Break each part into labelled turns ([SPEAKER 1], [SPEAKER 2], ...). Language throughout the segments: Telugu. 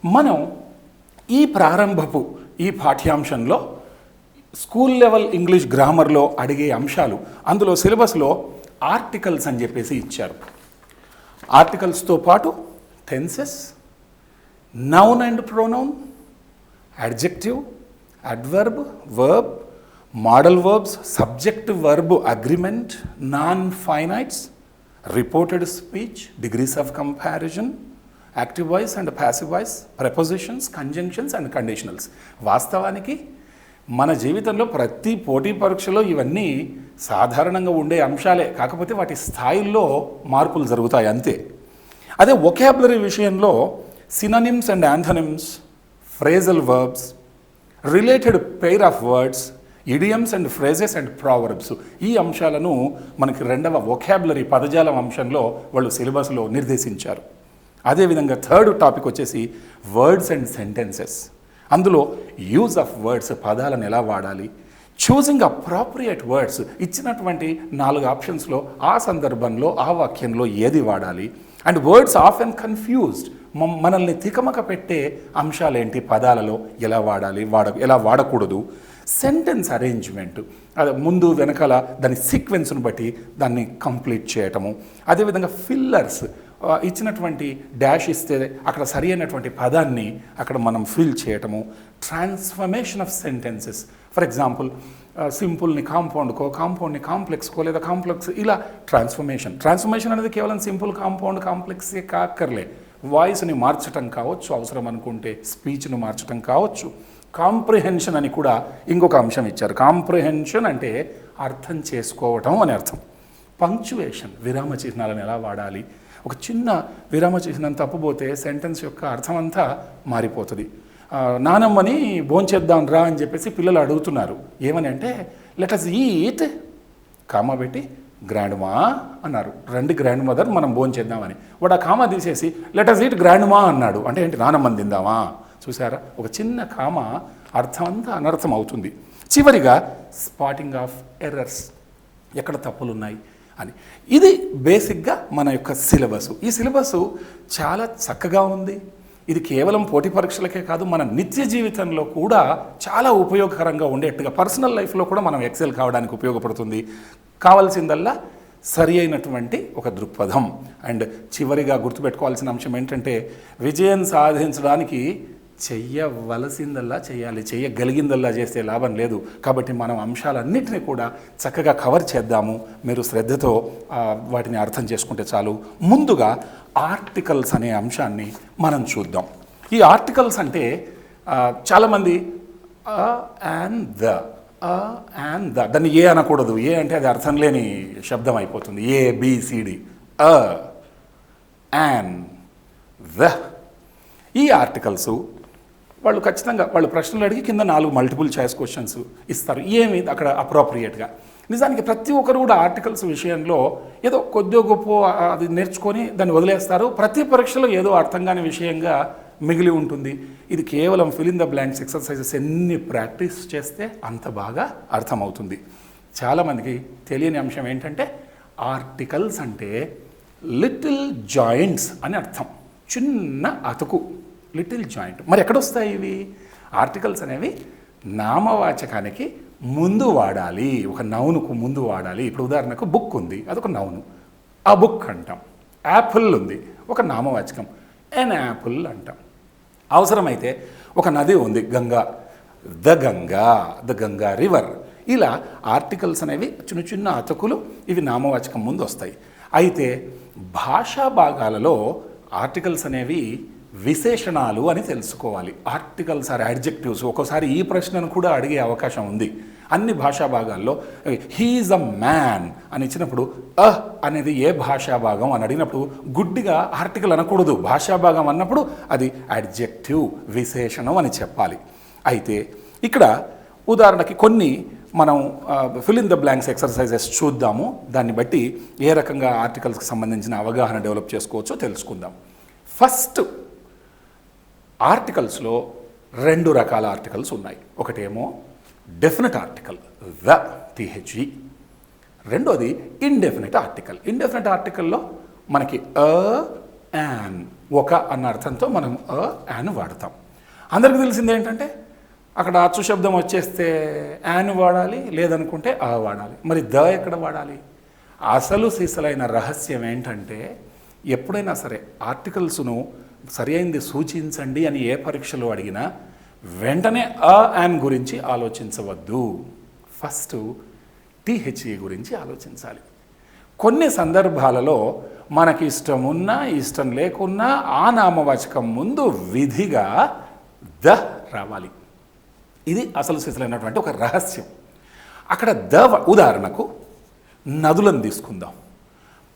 [SPEAKER 1] మనం ఈ ప్రారంభపు ఈ పాఠ్యాంశంలో స్కూల్ లెవెల్ ఇంగ్లీష్ గ్రామర్లో అడిగే అంశాలు, అందులో సిలబస్లో ఆర్టికల్స్ అని చెప్పేసి ఇచ్చారు. ఆర్టికల్స్తో పాటు tenses, noun and pronoun, adjective, adverb, verb, modal verbs, subject verb agreement, non finites, reported speech, degrees of comparison, active voice and passive voice, prepositions, conjunctions and conditionals. వాస్తవానికి మన జీవితంలో ప్రతి పోటీ పరీక్షలో ఇవన్నీ సాధారణంగా ఉండే అంశాలే, కాకపోతే వాటి స్థాయిల్లో మార్పులు జరుగుతాయి అంతే. అదే వొకాబులరీ విషయంలో synonyms and antonyms, phrasal verbs, related pair of words, idioms and phrases and proverbs, ఈ అంశాలను మనకి రెండవ వొకాబులరీ పదజాలం అంశంలో వాళ్ళు సిలబస్లో నిర్దేశించారు. అదేవిధంగా థర్డ్ టాపిక్ వచ్చేసి వర్డ్స్ అండ్ సెంటెన్సెస్. అందులో యూజ్ ఆఫ్ వర్డ్స్, పదాలను ఎలా వాడాలి, చూసింగ్ అప్రాప్రియేట్ వర్డ్స్, ఇచ్చినటువంటి 4 ఆప్షన్స్లో ఆ సందర్భంలో ఆ వాక్యంలో ఏది వాడాలి, and words of and confused, మనల్ని తికమక పెట్టే అంశాలేంటి, పదాలలో ఎలా వాడాలి, ఎలా వాడకూడదు, సెంటెన్స్ అరేంజ్మెంట్, అది ముందు వెనకాల దాని సీక్వెన్స్ను బట్టి దాన్ని కంప్లీట్ చేయటము. అదేవిధంగా ఫిల్లర్స్, ఇచ్చినటువంటి డాష్ ఇస్తే అక్కడ సరి అయినటువంటి పదాన్ని అక్కడ మనం ఫిల్ చేయటము. Transformation of sentences, for example సింపుల్ని కాంపౌండ్కో, కాంపౌండ్ని కాంప్లెక్స్కో, లేదా కాంప్లెక్స్ ఇలా ట్రాన్స్ఫర్మేషన్ అనేది కేవలం సింపుల్ కాంపౌండ్ కాంప్లెక్సే కాక్కర్లే, వాయిస్ని మార్చటం కావచ్చు, అవసరం అనుకుంటే స్పీచ్ను మార్చటం కావచ్చు. కాంప్రిహెన్షన్ అని కూడా ఇంకొక అంశం ఇచ్చారు. కాంప్రిహెన్షన్ అంటే అర్థం చేసుకోవటం అని అర్థం. పంక్చువేషన్, విరామ చిహ్నాలను ఎలా వాడాలి, ఒక చిన్న విరామ చిహ్నం తప్పుపోతే సెంటెన్స్ యొక్క అర్థం అంతా మారిపోతుంది. నానమ్మని భోంచేద్దాం రా అని చెప్పేసి పిల్లలు అడుగుతున్నారు. ఏమని అంటే లెట్ అస్ ఈట్ కామా పెట్టి గ్రాండ్ మా అన్నారు. రండి గ్రాండ్ మదర్ మనం భోంచేద్దామని. వాడు ఆ కామా తీసేసి లెట్ అస్ ఈట్ గ్రాండ్ మా అన్నాడు. అంటే ఏంటి, నానమ్మని తిందామా? చూసారా, ఒక చిన్న కామా అర్థం అంతా అనర్థం అవుతుంది. చివరిగా స్పాటింగ్ ఆఫ్ ఎర్రర్స్, ఎక్కడ తప్పులు ఉన్నాయి అని. ఇది బేసిక్గా మన యొక్క సిలబస్. ఈ సిలబస్ చాలా చక్కగా ఉంది. ఇది కేవలం పోటీ పరీక్షలకే కాదు, మన నిత్య జీవితంలో కూడా చాలా ఉపయోగకరంగా ఉండేట్టుగా, పర్సనల్ లైఫ్లో కూడా మనం ఎక్సెల్ కావడానికి ఉపయోగపడుతుంది. కావాల్సిందల్లా సరి అయినటువంటి ఒక దృక్పథం. అండ్ చివరిగా గుర్తుపెట్టుకోవాల్సిన అంశం ఏంటంటే, విజయం సాధించడానికి చెయ్యవలసిందల్లా చేయాలి, చెయ్యగలిగిందల్లా చేస్తే లాభం లేదు. కాబట్టి మనం అంశాలన్నింటినీ కూడా చక్కగా కవర్ చేద్దాము. మీరు శ్రద్ధతో వాటిని అర్థం చేసుకుంటే చాలు. ముందుగా ఆర్టికల్స్ అనే అంశాన్ని మనం చూద్దాం. ఈ ఆర్టికల్స్ అంటే చాలామంది అండ్ ద, దాన్ని ఏ అనకూడదు. ఏ అంటే అది అర్థం లేని శబ్దం అయిపోతుంది. ABCD, an, the. ఈ ఆర్టికల్స్ వాళ్ళు ఖచ్చితంగా వాళ్ళు ప్రశ్నలు అడిగి కింద 4 మల్టిపుల్ చాయిస్ క్వశ్చన్స్ ఇస్తారు. ఏమి అక్కడ అప్రోప్రియేట్గా. నిజానికి ప్రతి ఒక్కరు కూడా ఆర్టికల్స్ విషయంలో ఏదో కొద్దిగా గొప్ప అది నేర్చుకొని దాన్ని వదిలేస్తారు. ప్రతి పరీక్షలో ఏదో అర్థం కాని విషయంగా మిగిలి ఉంటుంది. ఇది కేవలం fill in the blanks exercises ఎన్ని ప్రాక్టీస్ చేస్తే అంత బాగా అర్థమవుతుంది. చాలామందికి తెలియని అంశం ఏంటంటే, ఆర్టికల్స్ అంటే లిటిల్ జాయింట్స్ అని అర్థం. చిన్న అతుకు, లిటిల్ జాయింట్. మరి ఎక్కడొస్తాయి ఇవి? ఆర్టికల్స్ అనేవి నామవాచకానికి ముందు వాడాలి, ఒక నౌనుకు ముందు వాడాలి. ఇప్పుడు ఉదాహరణకు బుక్ ఉంది, అదొక నౌను, ఆ బుక్ అంటాం. యాపిల్ ఉంది, ఒక నామవాచకం, ఎన్ యాపిల్ అంటాం. అవసరమైతే ఒక నది ఉంది, గంగా, ద గంగా రివర్. ఇలా ఆర్టికల్స్ అనేవి చిన్న చిన్న అతుకులు, ఇవి నామవాచకం ముందు వస్తాయి. అయితే భాషా భాగాలలో ఆర్టికల్స్ అనేవి విశేషణాలు అని తెలుసుకోవాలి. Articles are adjectives. ఒక్కోసారి ఈ ప్రశ్నను కూడా అడిగే అవకాశం ఉంది. అన్ని భాషా భాగాల్లో హీఈస్ అ మ్యాన్ అని ఇచ్చినప్పుడు అనేది ఏ భాషా భాగం అని అడిగినప్పుడు గుడ్డిగా ఆర్టికల్ అనకూడదు. భాషా భాగం అన్నప్పుడు అది అడ్జెక్టివ్, విశేషణం అని చెప్పాలి. అయితే ఇక్కడ ఉదాహరణకి కొన్ని మనం fill in the blanks exercises చూద్దాము. దాన్ని బట్టి ఏ రకంగా ఆర్టికల్స్కి సంబంధించిన అవగాహన డెవలప్ చేసుకోవచ్చో తెలుసుకుందాం. ఫస్ట్, ఆర్టికల్స్లో 2 రకాల ఆర్టికల్స్ ఉన్నాయి. ఒకటేమో డెఫినెట్ ఆర్టికల్, THE. రెండోది ఇండెఫినెట్ ఆర్టికల్. ఇండెఫినెట్ ఆర్టికల్లో మనకి యాన్ ఒక అన్న అర్థంతో మనం యాన్ వాడతాం. అందరికీ తెలిసింది ఏంటంటే అక్కడ అచ్చు శబ్దం వచ్చేస్తే యాన్ వాడాలి, లేదనుకుంటే వాడాలి. మరి ఎక్కడ వాడాలి? అసలు సిసలైన రహస్యం ఏంటంటే ఎప్పుడైనా సరే ఆర్టికల్స్ను సరి అయింది సూచించండి అని ఏ పరీక్షలో అడిగినా వెంటనే యాన్ గురించి ఆలోచించవద్దు. ఫస్ట్ టీహెచ్ఈ గురించి ఆలోచించాలి. కొన్ని సందర్భాలలో మనకి ఇష్టం ఉన్నా ఇష్టం లేకున్నా ఆ నామవాచకం ముందు విధిగా రావాలి. ఇది అసలు సిసలైనటువంటి ఒక రహస్యం. అక్కడ ఉదాహరణకు నదులను తీసుకుందాం.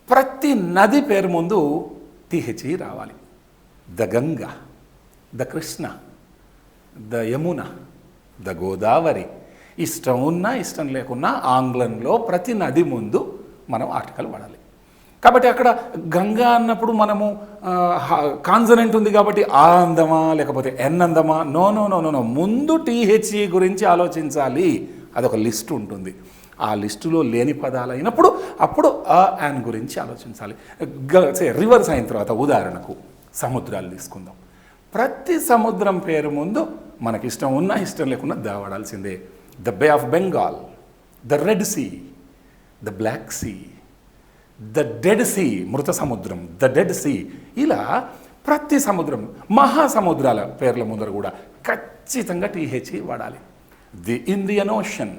[SPEAKER 1] ప్రతి నది పేరు ముందు టీహెచ్ఈ రావాలి. The Ganga, the Krishna, the Yamuna, the Godavari. ఇష్టం ఉన్నా ఇష్టం లేకున్నా ఆంగ్లంలో ప్రతి నది ముందు మనం ఆర్టికల్ వాడాలి. కాబట్టి అక్కడ గంగా అన్నప్పుడు మనము కాన్సనెంట్ ఉంది కాబట్టి ఆ అందమా లేకపోతే ఎన్ అందమా? No no no no no ముందు టీహెచ్ఈ గురించి ఆలోచించాలి. అదొక లిస్ట్ ఉంటుంది. ఆ లిస్టులో లేని పదాలు అయినప్పుడు అప్పుడు యాన్ గురించి ఆలోచించాలి. రివర్స్ అయిన తర్వాత ఉదాహరణకు సముద్రాలు తీసుకుందాం. ప్రతి సముద్రం పేరు ముందు మనకి ఇష్టం ఉన్నా ఇష్టం లేకున్నా వాడాల్సిందే. The bay of Bengal, the red sea, the black sea, the dead sea, మృత సముద్రం, ద డెడ్ సీ. ఇలా ప్రతి సముద్రం, మహాసముద్రాల పేర్ల ముందర కూడా ఖచ్చితంగా టీహెచ్ఈ వాడాలి. The Indian ocean,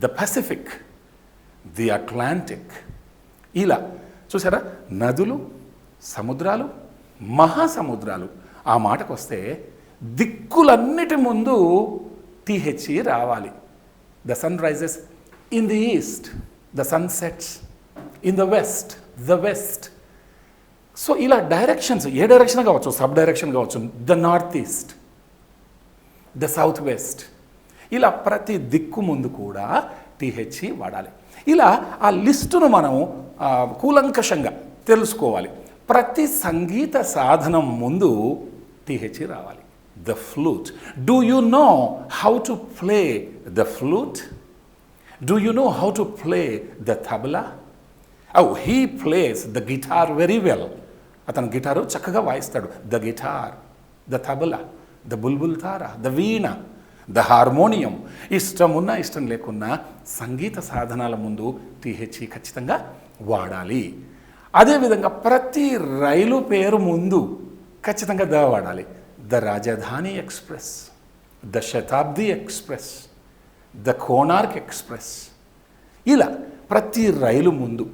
[SPEAKER 1] the Pacific, the Atlantic. ఇలా చూసారా, నదులు, సముద్రాలు, మహాసముద్రాలు. ఆ మాటకు వస్తే దిక్కులన్నిటి ముందు టీహెచ్ఈ రావాలి. The sun rises in the east, the sun sets in the west, the west. So ఇలా డైరెక్షన్స్ ఏ డైరెక్షన్ కావచ్చు, సబ్ డైరెక్షన్ కావచ్చు. The north east, the south west. ఇలా ప్రతి దిక్కు ముందు కూడా టీహెచ్ఈ వాడాలి. ఇలా ఆ లిస్టును మనం కూలంకషంగా తెలుసుకోవాలి. ప్రతి సంగీత సాధనం ముందు టీహెచ్ఈ రావాలి. The flute. Do you know how to play the flute? Do you know how to play the tabla? He plays the guitar very well. అతను గిటారు చక్కగా వాయిస్తాడు. The guitar, the tabla, the bulbul tara, the veena, the harmonium. ఇష్టం ఉన్నా ఇష్టం లేకున్నా సంగీత సాధనాల ముందు టీహెచ్ఈ ఖచ్చితంగా వాడాలి. అదేవిధంగా ప్రతి రైలు పేరు ముందు ఖచ్చితంగా వాడాలి. ద రాజధాని express, the Shatabdi express, the Konark express. ఇలా ప్రతి రైలు ముందు,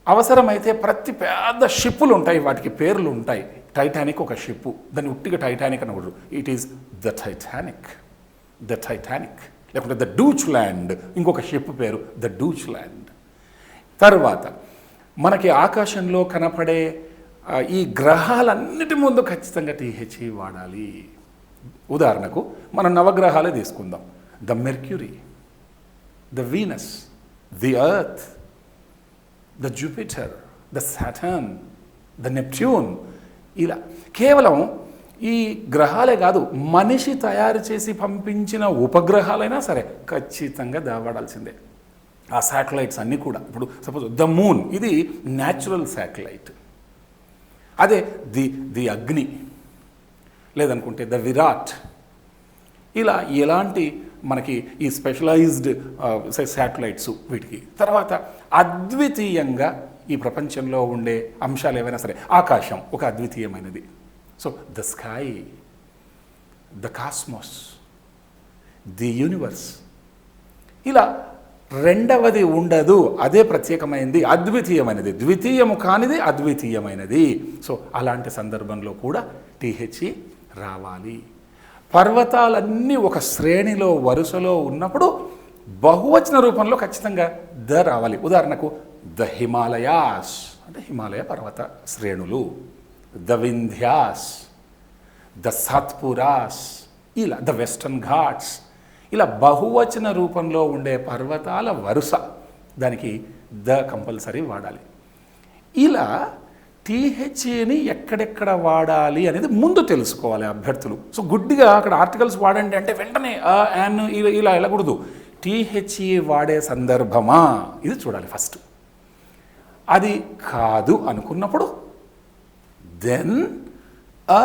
[SPEAKER 1] అవసరమైతే ప్రతి పెద్ద షిప్పులు ఉంటాయి, వాటికి పేర్లు ఉంటాయి. టైటానిక్ ఒక షిప్పు, దాన్ని ఉట్టిగా టైటానిక్ అనకూడదు. It is the Titanic, the Titanic. లేకుంటే ద డూచ్ ల్యాండ్, ఇంకొక షిప్ పేరు ద డూచ్ ల్యాండ్. తర్వాత మనకి ఆకాశంలో కనపడే ఈ గ్రహాలన్నిటి ముందు ఖచ్చితంగా టీహెచ్ఈ వాడాలి. ఉదాహరణకు మనం నవగ్రహాలే తీసుకుందాం. The mercury, the Venus, the earth, the Jupiter, the Saturn, the Neptune. ఇలా కేవలం ఈ గ్రహాలే కాదు, మనిషి తయారు చేసి పంపించిన ఉపగ్రహాలైనా సరే ఖచ్చితంగా వాడాల్సిందే. ఆ శాటిలైట్స్ అన్నీ కూడా. ఇప్పుడు సపోజ్ ద మూన్, ఇది న్యాచురల్ శాటిలైట్. అదే ది అగ్ని, లేదనుకుంటే ద విరాట్. ఇలా ఎలాంటి మనకి ఈ స్పెషలైజ్డ్ శాటిలైట్స్ వీటికి. తర్వాత అద్వితీయంగా ఈ ప్రపంచంలో ఉండే అంశాలు ఏవైనా సరే, ఆకాశం ఒక అద్వితీయమైనది. So the sky, the cosmos, the universe. ఇలా రెండవది ఉండదు, అదే ప్రత్యేకమైనది, అద్వితీయమైనది. ద్వితీయము కానిది అద్వితీయమైనది. సో అలాంటి సందర్భంలో కూడా టీహెచ్ఈ రావాలి. పర్వతాలన్నీ ఒక శ్రేణిలో వరుసలో ఉన్నప్పుడు బహువచన రూపంలో ఖచ్చితంగా రావాలి. ఉదాహరణకు ద హిమాలయాస్ అంటే హిమాలయ పర్వత శ్రేణులు, ద వింధ్యాస్, ద సాత్పురాస్, ఇలా ద వెస్టర్న్ ఘాట్స్. ఇలా బహువచన రూపంలో ఉండే పర్వతాల వరుస, దానికి కంపల్సరీ వాడాలి. ఇలా టీహెచ్ఈని ఎక్కడెక్కడ వాడాలి అనేది ముందు తెలుసుకోవాలి అభ్యర్థులు. సో గుడ్డిగా అక్కడ ఆర్టికల్స్ వాడండి అంటే వెంటనే యాన్ ఇలా వెళ్ళకూడదు. టీహెచ్ఈ వాడే సందర్భమా ఇది చూడాలి ఫస్ట్. అది కాదు అనుకున్నప్పుడు దెన్ అ,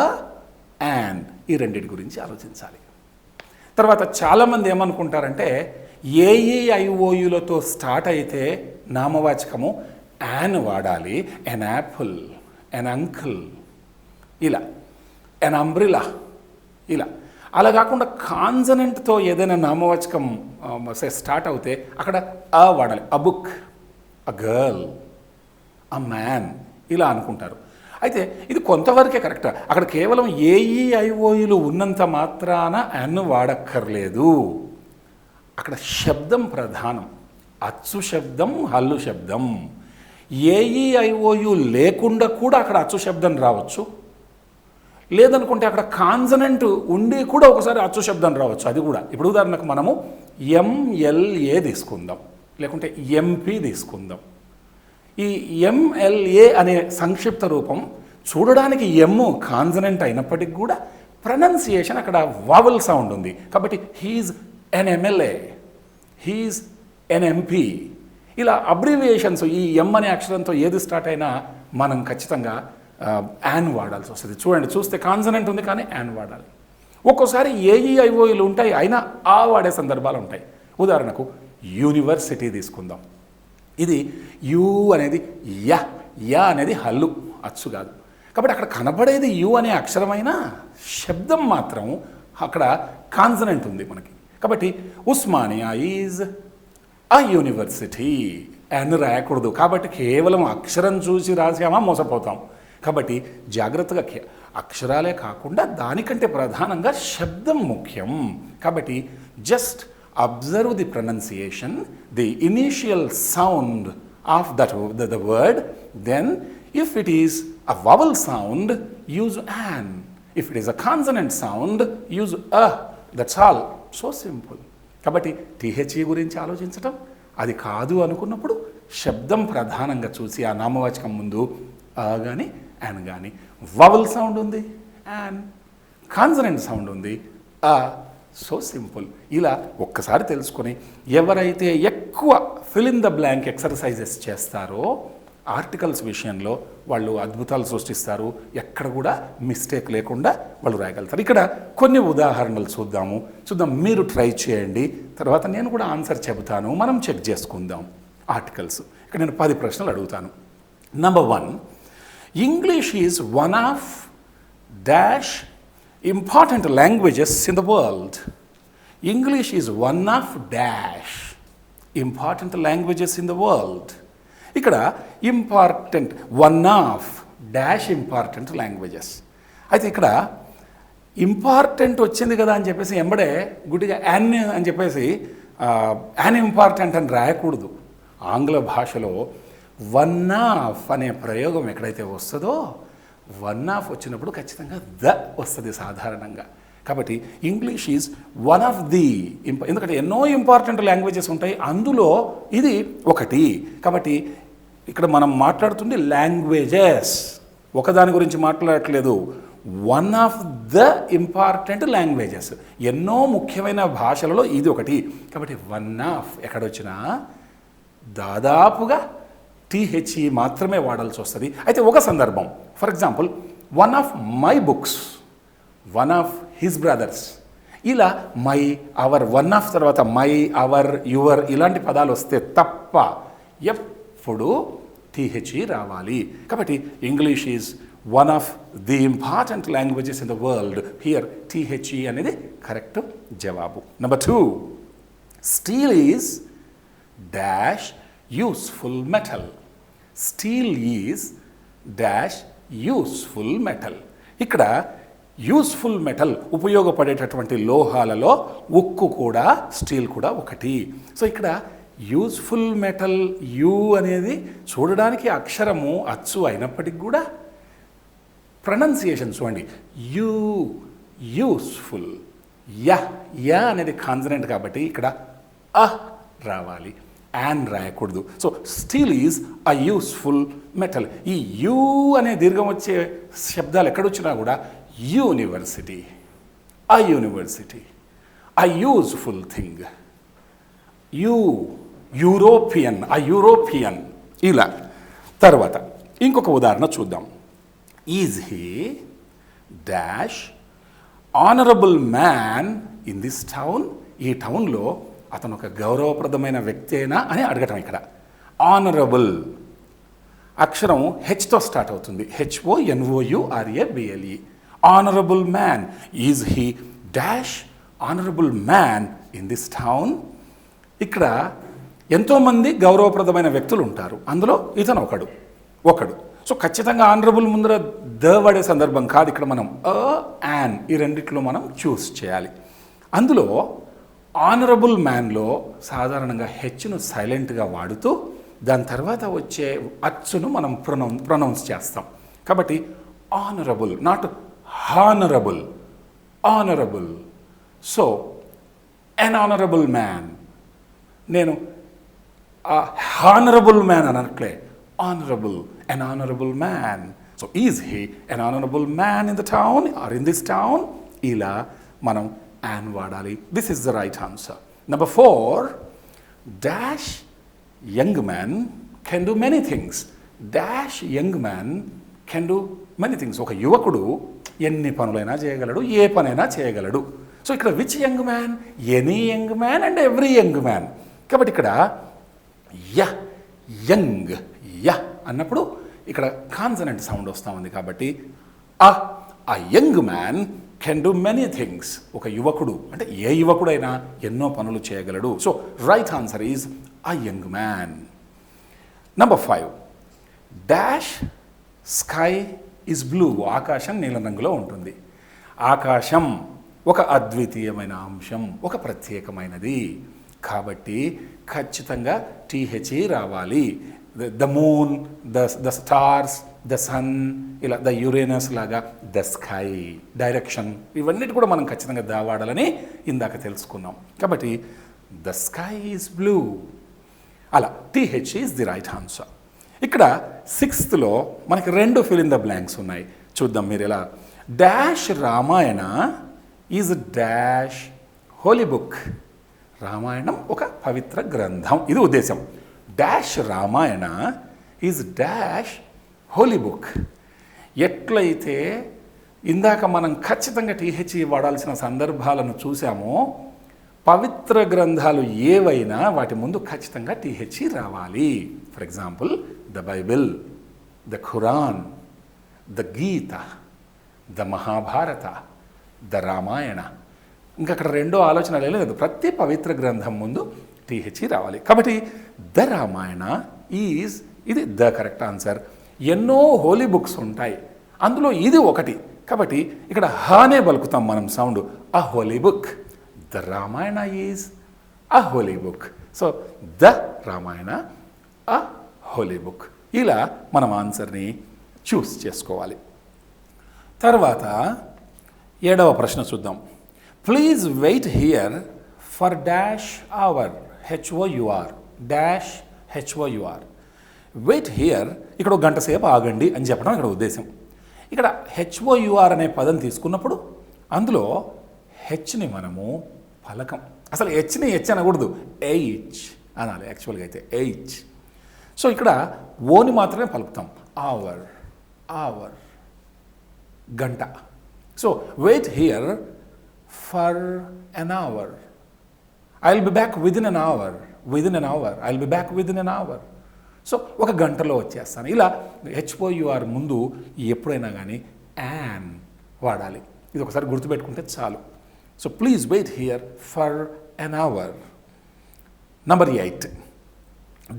[SPEAKER 1] అండ్. ఈ రెండింటి గురించి ఆలోచించాలి. తర్వాత చాలామంది ఏమనుకుంటారంటే ఏఈఐఓయులతో స్టార్ట్ అయితే నామవాచకము యాన్ వాడాలి. ఎన్ యాపిల్, ఎన్ అంకుల్, ఇలా ఎన్ అంబ్రిలా, ఇలా. అలా కాకుండా కాన్సనెంట్తో ఏదైనా నామవాచకం స్టార్ట్ అవుతే అక్కడ అ వాడాలి. అ book, a girl, a man, ఇలా అనుకుంటారు. అయితే ఇది కొంతవరకే కరెక్ట్. అక్కడ కేవలం ఏఈఐఓయులు ఉన్నంత మాత్రాన యాన్ వాడక్కర్లేదు. అక్కడ శబ్దం ప్రధానం. అచ్చు శబ్దం, హల్లు శబ్దం. ఏఈఐఓయు లేకుండా కూడా అక్కడ అచ్చు శబ్దం రావచ్చు. లేదనుకుంటే అక్కడ కాన్సనెంట్ ఉండి కూడా ఒకసారి అచ్చు శబ్దం రావచ్చు. అది కూడా ఇప్పుడు ఉదాహరణకు మనము ఎంఎల్ఏ తీసుకుందాం, లేకుంటే ఎంపీ తీసుకుందాం. ఈ ఎంఎల్ఏ అనే సంక్షిప్త రూపం చూడడానికి ఎమ్ కాన్సనెంట్ అయినప్పటికీ కూడా ప్రొనౌన్సియేషన్ అక్కడ వావల్ సౌండ్ ఉంది. కాబట్టి he's an MLA, he's an MP, ఇలా అబ్రివియేషన్స్ ఈ ఎమ్ అనే అక్షరంతో ఏది స్టార్ట్ అయినా మనం ఖచ్చితంగా యాన్ వాడాల్సి వస్తుంది. చూస్తే కాన్సనెంట్ ఉంది కానీ యాన్ వాడాలి. ఒక్కోసారి ఏఈఐఓయులు ఉంటాయి అయినా ఆ వాడే సందర్భాలు ఉంటాయి. ఉదాహరణకు యూనివర్సిటీ తీసుకుందాం. ఇది యు అనేది యా అనేది హల్లు, అచ్చు కాదు. కాబట్టి అక్కడ కనబడేది యు అనే అక్షరమైన శబ్దం మాత్రం అక్కడ కాన్సనెంట్ ఉంది మనకి. కాబట్టి ఉస్మానియా ఈజ్ అ యూనివర్సిటీ అని రాయకూడదు. కాబట్టి కేవలం అక్షరం చూసి రాసామా మోసపోతాం. కాబట్టి జాగ్రత్తగా అక్షరాలే కాకుండా దానికంటే ప్రధానంగా శబ్దం ముఖ్యం. కాబట్టి just observe the pronunciation, the initial sound of the word. Then if it is a vowel sound, use an. If it is a consonant sound, use a. That's all. So simple. కాబట్టి టీహెచ్ఈ గురించి ఆలోచించటం, అది కాదు అనుకున్నప్పుడు శబ్దం ప్రధానంగా చూసి ఆ నామవాచకం ముందు ఆ కానీ యాన్ కానీ, వవల్ సౌండ్ ఉంది యాన్, కాన్సనెంట్ సౌండ్ ఉంది ఆ. So simple. ఇలా ఒక్కసారి తెలుసుకొని ఎవరైతే ఎక్కువ fill in the blank exercises చేస్తారో ఆర్టికల్స్ విషయంలో వాళ్ళు అద్భుతాలు సృష్టిస్తారు. ఎక్కడ కూడా మిస్టేక్ లేకుండా వాళ్ళు రాయగలుగుతారు. ఇక్కడ కొన్ని ఉదాహరణలు చూద్దాం. మీరు ట్రై చేయండి, తర్వాత నేను కూడా ఆన్సర్ చెబుతాను, మనం చెక్ చేసుకుందాం ఆర్టికల్స్. ఇక్కడ నేను 10 ప్రశ్నలు అడుగుతాను. Number 1, English is one of dash important languages in the world. English is one of dash important languages in the world. ఇక్కడ important, one of dash important languages. అయితే ఇక్కడ ఇంపార్టెంట్ వచ్చింది కదా అని చెప్పేసి ఎంబడే గుడ్డిగా యాన్ అని చెప్పేసి యాన్ ఇంపార్టెంట్ అని రాయకూడదు. ఆంగ్ల భాషలో వన్ ఆఫ్ అనే ప్రయోగం ఎక్కడైతే వస్తుందో వన్ ఆఫ్ వచ్చినప్పుడు ఖచ్చితంగా ద వస్తుంది సాధారణంగా. కాబట్టి English is one of the ఎందుకంటే ఎన్నో ఇంపార్టెంట్ లాంగ్వేజెస్ ఉంటాయి, అందులో ఇది ఒకటి. కాబట్టి ఇక్కడ మనం మాట్లాడుతుంది లాంగ్వేజెస్, ఒకదాని గురించి మాట్లాడట్లేదు. One of the important languages, ఎన్నో ముఖ్యమైన భాషలలో ఇది ఒకటి. కాబట్టి వన్ ఆఫ్ ఎక్కడొచ్చినా దాదాపుగా టీహెచ్ఈ మాత్రమే వాడాల్సి వస్తుంది. అయితే ఒక సందర్భం, for example one of my books, one of his brothers, ఇలా మై, అవర్, వన్ ఆఫ్ తర్వాత మై, అవర్, యువర్ ఇలాంటి పదాలు వస్తే తప్ప ఎప్పుడు టీహెచ్ఈ రావాలి. కాబట్టి English is one of the important languages in the world. Here THE అనేది కరెక్ట్ జవాబు. Number 2, steel is dash useful metal. Steel is dash useful metal. ఇక్కడ యూస్ఫుల్ మెటల్, ఉపయోగపడేటటువంటి లోహాలలో ఉక్కు కూడా స్టీల్ కూడా ఒకటి. సో ఇక్కడ యూస్ఫుల్ మెటల్, యూ అనేది చూడడానికి అక్షరము అచ్చు అయినప్పటికీ కూడా ప్రొనౌన్సియేషన్ చూడండి, యూ, యూస్ఫుల్. యా అనేది కాన్సనెంట్ కాబట్టి ఇక్కడ రావాలి, యాన్ రాయకూడదు. So steel is a useful metal. ఈ యూ అనే దీర్ఘం వచ్చే శబ్దాలు ఎక్కడొచ్చినా కూడా యూనివర్సిటీ, అ యూనివర్సిటీ, అ యూజ్ఫుల్ థింగ్, యూరోపియన్, అ యూరోపియన్, ఇలా. తర్వాత ఇంకొక ఉదాహరణ చూద్దాం. Is he dash honourable man in this town. ఈ టౌన్లో అతను ఒక గౌరవప్రదమైన వ్యక్తేనా అని అడగటం. ఇక్కడ ఆనరబుల్ అక్షరం హెచ్తో స్టార్ట్ అవుతుంది. HONOURABLE. Honourable man. Is he dash honourable man in this town. ఇక్కడ ఎంతోమంది గౌరవప్రదమైన వ్యక్తులు ఉంటారు, అందులో ఇతను ఒకడు. సో ఖచ్చితంగా ఆనరబుల్ ముందర ద వాడే సందర్భం కాదు. ఇక్కడ మనం యాన్ ఈ రెండిట్లో మనం చూస్ చేయాలి. అందులో ఆనరబుల్ మ్యాన్లో సాధారణంగా హెచ్ను సైలెంట్గా వాడుతూ దాని తర్వాత వచ్చే అచ్చును మనం ప్రొనౌన్స్ చేస్తాం. కాబట్టి honourable, not honourable, honourable. So an honourable man. నేను హానరబుల్ మ్యాన్ అనట్లే, honorable, an honorable man. So is he an honorable man in the town or in this town? ఇలా మనం an వాడాలి. This is the right answer. Number 4, dash young man can do many things. Dash young man can do many things. ఒక యువకుడు ఎన్ని పనులైనా చేయగలడు, ఏ పనైనా చేయగలడు. సో ఇక్కడ which young man? Any young man and every young man. కాబట్టి ఇక్కడ యంగ్ అన్నప్పుడు ఇక్కడ కాన్సనెంట్ సౌండ్ వస్తూ ఉంది. కాబట్టి ఆ young man can do many things. ఒక యువకుడు అంటే ఏ యువకుడైనా ఎన్నో పనులు చేయగలడు. సో రైట్ ఆన్సర్ ఈజ్ ఆ young man. Number 5, dash sky is blue. ఆకాశం నీలం రంగులో ఉంటుంది. ఆకాశం ఒక అద్వితీయమైన అంశం, ఒక ప్రత్యేకమైనది. కాబట్టి ఖచ్చితంగా THE రావాలి. The moon, the stars, the sun, ఇలా ద యురేనస్ లాగా ద స్కై, డైరెక్షన్, ఇవన్నిటి కూడా మనం ఖచ్చితంగా వాడాలని ఇందాక తెలుసుకున్నాం. కాబట్టి ద స్కై ఈజ్ బ్లూ. అలా THE is the right answer. ఇక్కడ 6th మనకి 2 ఫిల్ ఇన్ ద బ్లాంక్స్ ఉన్నాయి. చూద్దాం మీరు ఎలా. Dash Ramayana is dash holy book. Ramayanam ఒక పవిత్ర గ్రంథం, ఇది ఉద్దేశం. Dash Ramayana is dash holy book. ఎట్లయితే ఇందాక మనం ఖచ్చితంగా THE వాడాల్సిన సందర్భాలను చూసామో, పవిత్ర గ్రంథాలు ఏవైనా వాటి ముందు ఖచ్చితంగా THE రావాలి. For example the Bible, the Quran, the Gita, the Mahabharata, the Ramayana. ఇంకా అక్కడ రెండో ఆలోచన లేదు. ప్రతి పవిత్ర గ్రంథం ముందు THE రావాలి. కాబట్టి ద రామాయణ ఈజ్, ఇది ద కరెక్ట్ ఆన్సర్. ఎన్నో హోలీ బుక్స్ ఉంటాయి, అందులో ఇది ఒకటి. కాబట్టి ఇక్కడ హానే పలుకుతాం మనం sound. A holy book. The Ramayana is a holy book. So the Ramayana a holy book. ఇలా మనం ఆన్సర్ని చూస్ చేసుకోవాలి. తర్వాత 7వ ప్రశ్న చూద్దాం. Please wait here for dash hour. HOUR, dash HOUR. Wait here, ఇక్కడ 1 గంట సేపు ఆగండి అని చెప్పడం ఇక్కడ ఉద్దేశం. ఇక్కడ HOUR అనే పదం తీసుకున్నప్పుడు అందులో హెచ్ని మనము పలకం. అసలు హెచ్ని హెచ్ అనకూడదు, H అనాలి యాక్చువల్గా అయితే, H. సో ఇక్కడ ఓని మాత్రమే పలుకుతాం. అవర్, అవర్, గంట. So wait here for an hour. I will be back within an hour. Within an hour, I will be back within an hour. So 1 గంటలో వచ్చేస్తాను. ఇలా HOUR ముందు ఎప్పుడైనా కానీ యాన్ వాడాలి. ఇది ఒకసారి గుర్తుపెట్టుకుంటే చాలు. So please wait here for an hour. Number 8,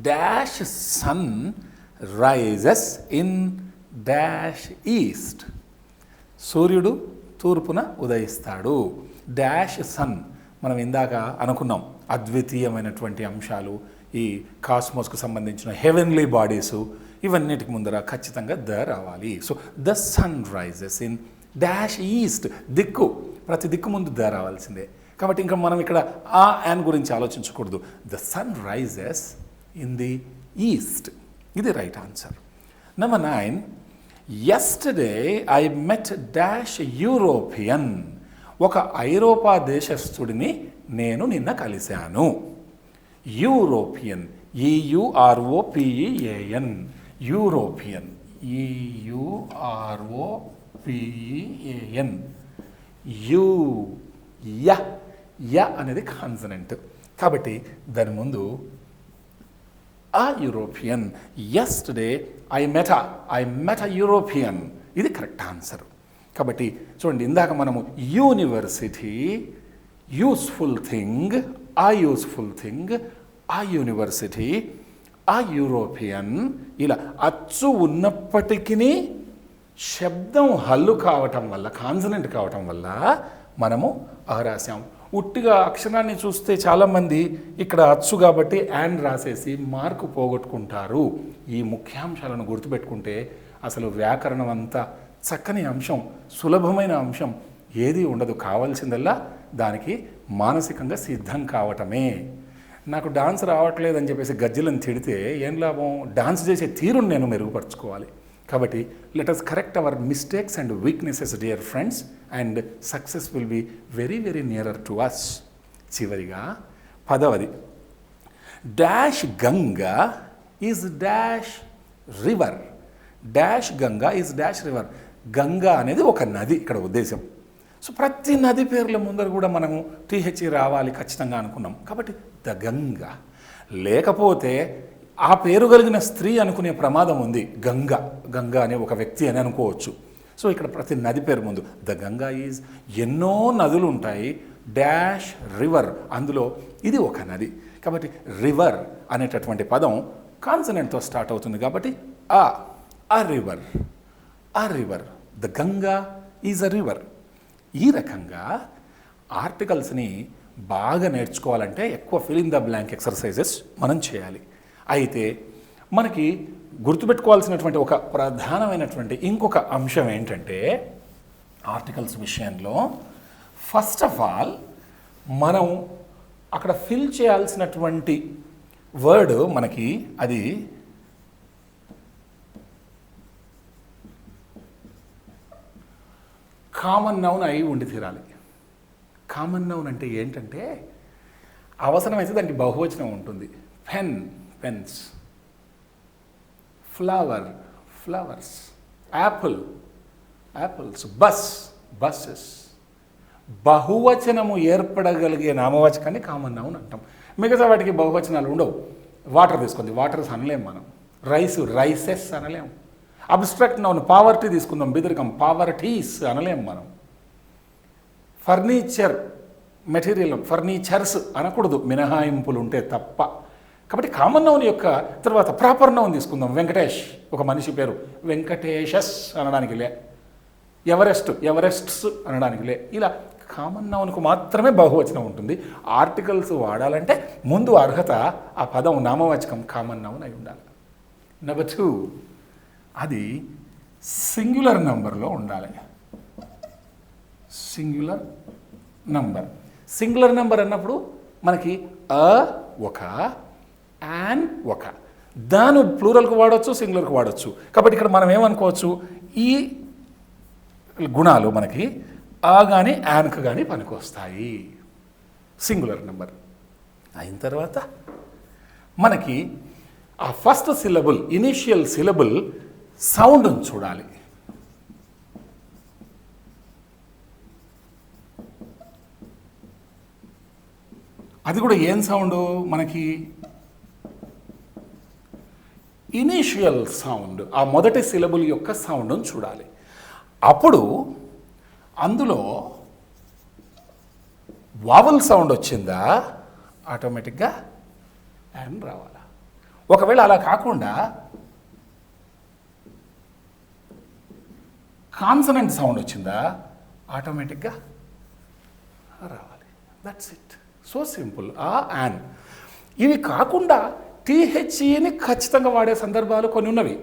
[SPEAKER 1] dash sun rises in dash east. సూర్యుడు తూర్పున ఉదయిస్తాడు. డాష్ సన్, మనం ఇందాక అనుకున్నాం అద్వితీయమైనటువంటి అంశాలు, ఈ కాస్మోస్కు సంబంధించిన హెవెన్లీ బాడీసు, ఇవన్నిటికి ముందర ఖచ్చితంగా ద రావాలి. So the sun rises in dash east. దిక్కు, ప్రతి దిక్కు ముందు ద రావాల్సిందే. కాబట్టి ఇంకా మనం ఇక్కడ ఆ యాన్ గురించి ఆలోచించకూడదు. The sun rises in the east, ఇది right answer. Number 9, yesterday I met dash European. ఒక ఐరోపా దేశస్థుడిని నేను నిన్న కలిశాను. European, EUROPEAN, European. EUROPEAN. U య య అనేది కాన్సనెంట్. కాబట్టి దాని ముందు a European. Yesterday I met a European. ఇది కరెక్ట్ ఆన్సర్. కాబట్టి చూడండి, ఇందాక మనము university, useful thing, a useful thing, a university, a European, ఇలా అచ్చు ఉన్నప్పటికీ శబ్దం హల్లు కావటం వల్ల, కాన్సనెంట్ కావటం వల్ల మనము ఆ రాసాం. ఉట్టిగా అక్షరాన్ని చూస్తే చాలామంది ఇక్కడ అచ్చు కాబట్టి యాన్ రాసేసి మార్కు పోగొట్టుకుంటారు. ఈ ముఖ్యాంశాలను గుర్తుపెట్టుకుంటే అసలు వ్యాకరణం అంతా చక్కని అంశం, సులభమైన అంశం ఏది ఉండదు. కావాల్సిందల్లా దానికి మానసికంగా సిద్ధం కావటమే. నాకు డాన్స్ రావట్లేదని చెప్పేసి గజ్జలను తిడితే ఏం లాభం? డాన్స్ చేసే తీరును నేను మెరుగుపరచుకోవాలి. కాబట్టి let us correct our mistakes and weaknesses dear friends, and success will be very very nearer to us. చివరిగా 10వది, dash Ganga is dash river. Dash Ganga is dash river. Ganga అనేది ఒక నది ఇక్కడ ఉద్దేశం. సో ప్రతి నది పేర్ల ముందర కూడా మనము టీహెచ్ రావాలి ఖచ్చితంగా అనుకున్నాం. కాబట్టి ద గంగా. లేకపోతే ఆ పేరు కలిగిన స్త్రీ అనుకునే ప్రమాదం ఉంది. గంగా అనే ఒక వ్యక్తి అని అనుకోవచ్చు. సో ఇక్కడ ప్రతి నది పేరు ముందు ద గంగా ఈజ్. ఎన్నో నదులు ఉంటాయి. డాష్ రివర్, అందులో ఇది ఒక నది. కాబట్టి రివర్ అనేటటువంటి పదం కాన్సనెంట్తో స్టార్ట్ అవుతుంది. కాబట్టి ఆ రివర్, ఆ river, the Ganga is a river. ఈ రకంగా ఆర్టికల్స్ని బాగా నేర్చుకోవాలంటే ఎక్కువ fill in the blank exercises మనం చేయాలి. అయితే మనకి గుర్తుపెట్టుకోవాల్సినటువంటి ఒక ప్రధానమైనటువంటి ఇంకొక అంశం ఏంటంటే ఆర్టికల్స్ విషయంలో ఫస్ట్ ఆఫ్ ఆల్ మనం అక్కడ ఫిల్ చేయాల్సినటువంటి వర్డ్ మనకి అది కామన్ నౌన్ అయి ఉండి తీరాలి. కామన్ నౌన్ అంటే ఏంటంటే అవసరమైతే దానికి బహువచనం ఉంటుంది. Pen, pens, flower, flowers, apple, apples, bus, buses. బహువచనము ఏర్పడగలిగే నామవాచకాన్ని కామన్ నౌన్ అంటాం. మిగతా వాటికి బహువచనాలు ఉండవు. వాటర్ తీసుకుంది, వాటర్స్ అనలేం మనం. రైస్, రైసెస్ అనలేం. అబ్స్ట్రాక్ట్ నౌన్ పావర్టీ తీసుకుందాం, బిదరకం, పావర్టీస్ అనలేం మనం. ఫర్నిచర్ మెటీరియల్, ఫర్నిచర్స్ అనకూడదు మినహాయింపులు ఉంటే తప్ప. కాబట్టి కామన్ నౌన్ యొక్క తర్వాత ప్రాపర్ నౌన్ తీసుకుందాం. వెంకటేష్ ఒక మనిషి పేరు, వెంకటేషస్ అనడానికి లే. ఎవరెస్ట్, ఎవరెస్ట్స్ అనడానికి లే. ఇలా కామన్ నౌన్కు మాత్రమే బహువచనం ఉంటుంది. ఆర్టికల్స్ వాడాలంటే ముందు అర్హత ఆ పదం నామవాచకం కామన్ నౌన్ అయి ఉండాలి. నెంబర్ 2, అది సింగులర్ నంబర్లో ఉండాలి. Singular number. సింగులర్ నంబర్ అన్నప్పుడు మనకి ఒక, యాన్ ఒక. దాని ప్లూరల్కి వాడవచ్చు, సింగులర్కి వాడవచ్చు. కాబట్టి ఇక్కడ మనం ఏమనుకోవచ్చు, ఈ గుణాలు మనకి ఆ కానీ యాన్కు కానీ పనికొస్తాయి. సింగులర్ నెంబర్ అయిన తర్వాత మనకి ఆ ఫస్ట్ సిలబుల్, ఇనీషియల్ సిలబుల్ సౌండ్ని చూడాలి. అది కూడా ఏం సౌండ్ మనకి? ఇనీషియల్ సౌండ్, ఆ మొదటి సిలబుల్ యొక్క సౌండ్ని చూడాలి. అప్పుడు అందులో వావల్ సౌండ్ వచ్చిందా ఆటోమేటిక్గా యాన్ రావాలా. ఒకవేళ అలా కాకుండా కాన్సనెంట్ సౌండ్ వచ్చిందా ఆటోమేటిక్గా రావాలి. That's it. So simple. ఆ యాన్. ఇవి కాకుండా టీహెచ్ఈని ఖచ్చితంగా వాడే సందర్భాలు కొన్ని ఉన్నవి.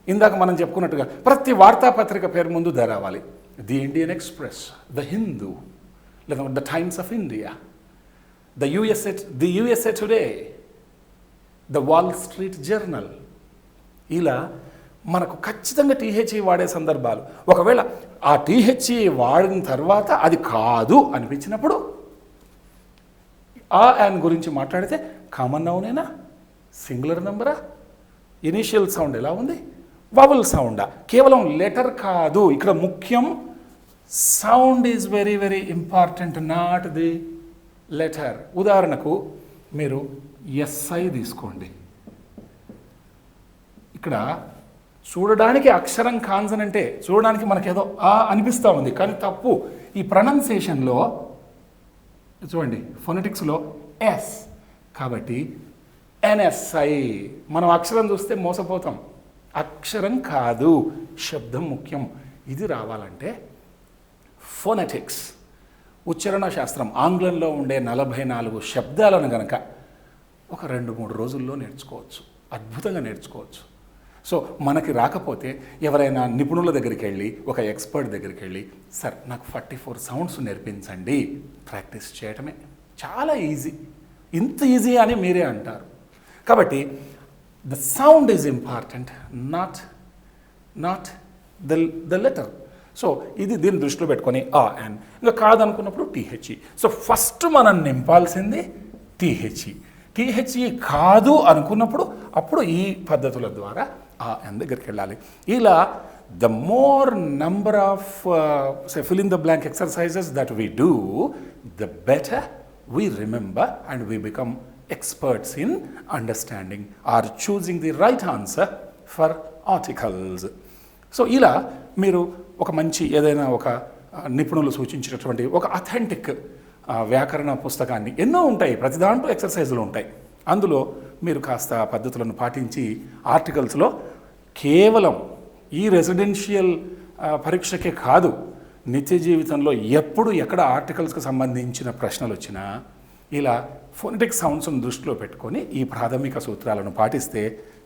[SPEAKER 1] ఇందాక మనం చెప్పుకున్నట్టుగా ప్రతి వార్తాపత్రిక పేరు ముందు ద రావాలి. The Indian Express, the Hindu, లేదా the Times of India, the USA Today, the Wall Street Journal. ఇలా మనకు ఖచ్చితంగా టీహెచ్ఈ వాడే సందర్భాలు. ఒకవేళ ఆ టీహెచ్ఈ వాడిన తర్వాత అది కాదు అనిపించినప్పుడు ఆ యాన్ గురించి మాట్లాడితే కామన్ నౌనేనా, సింగులర్ నెంబరా, ఇనీషియల్ సౌండ్ ఎలా ఉంది, వవల్ సౌండా, కేవలం లెటర్ కాదు, ఇక్కడ ముఖ్యం sound is very very important, not the letter. ఉదాహరణకు మీరు ఎస్ఐ తీసుకోండి. ఇక్కడ చూడడానికి అక్షరం కాన్సనెంటే, చూడడానికి మనకేదో ఆ అనిపిస్తూ ఉంది, కానీ తప్పు. ఈ ప్రొనౌన్సియేషన్లో చూడండి, ఫొనెటిక్స్లో ఎస్, కాబట్టి ఎన్ఎస్ఐ. మనం అక్షరం చూస్తే మోసపోతాం, అక్షరం కాదు, శబ్దం ముఖ్యం. ఇది రావాలంటే ఫొనెటిక్స్, ఉచ్చారణ శాస్త్రం, ఆంగ్లంలో ఉండే 44 శబ్దాలను గనక ఒక 2-3 రోజుల్లో నేర్చుకోవచ్చు, అద్భుతంగా నేర్చుకోవచ్చు. సో మనకి రాకపోతే ఎవరైనా నిపుణుల దగ్గరికి వెళ్ళి, ఒక ఎక్స్పర్ట్ దగ్గరికి వెళ్ళి, సార్ నాకు 44 సౌండ్స్ నేర్పించండి, ప్రాక్టీస్ చేయటమే చాలా ఈజీ. ఇంత ఈజీ అని మీరే అంటారు. కాబట్టి the sound is important, not the letter. So ఇది దీన్ని దృష్టిలో పెట్టుకొని అండ్ ఇంకా కాదనుకున్నప్పుడు టీహెచ్ఈ. సో ఫస్ట్ మనం నింపాల్సింది టీహెచ్ఈ కాదు అనుకున్నప్పుడు అప్పుడు ఈ పద్ధతుల ద్వారా అండ్ దగ్గరికి వెళ్ళాలి. ఇలా the more number of fill in the blank exercises that we do, the better we remember and we become experts in understanding or choosing the right answer for articles. So ఇలా మీరు ఒక మంచి ఏదైనా ఒక నిపుణులు సూచించినటువంటి ఒక అథెంటిక్ వ్యాకరణ పుస్తకాన్ని, ఎన్నో ఉంటాయి, ప్రతి దాంట్లో ఎక్సర్సైజులు ఉంటాయి, అందులో మీరు కాస్త పద్ధతులను పాటించి ఆర్టికల్స్లో కేవలం ఈ రెసిడెన్షియల్ పరీక్షకే కాదు, నిత్య జీవితంలో ఎప్పుడు ఎక్కడ ఆర్టికల్స్కి సంబంధించిన ప్రశ్నలు వచ్చినా ఇలా ఫోనెటిక్ సౌండ్స్ను దృష్టిలో పెట్టుకొని ఈ ప్రాథమిక సూత్రాలను పాటిస్తే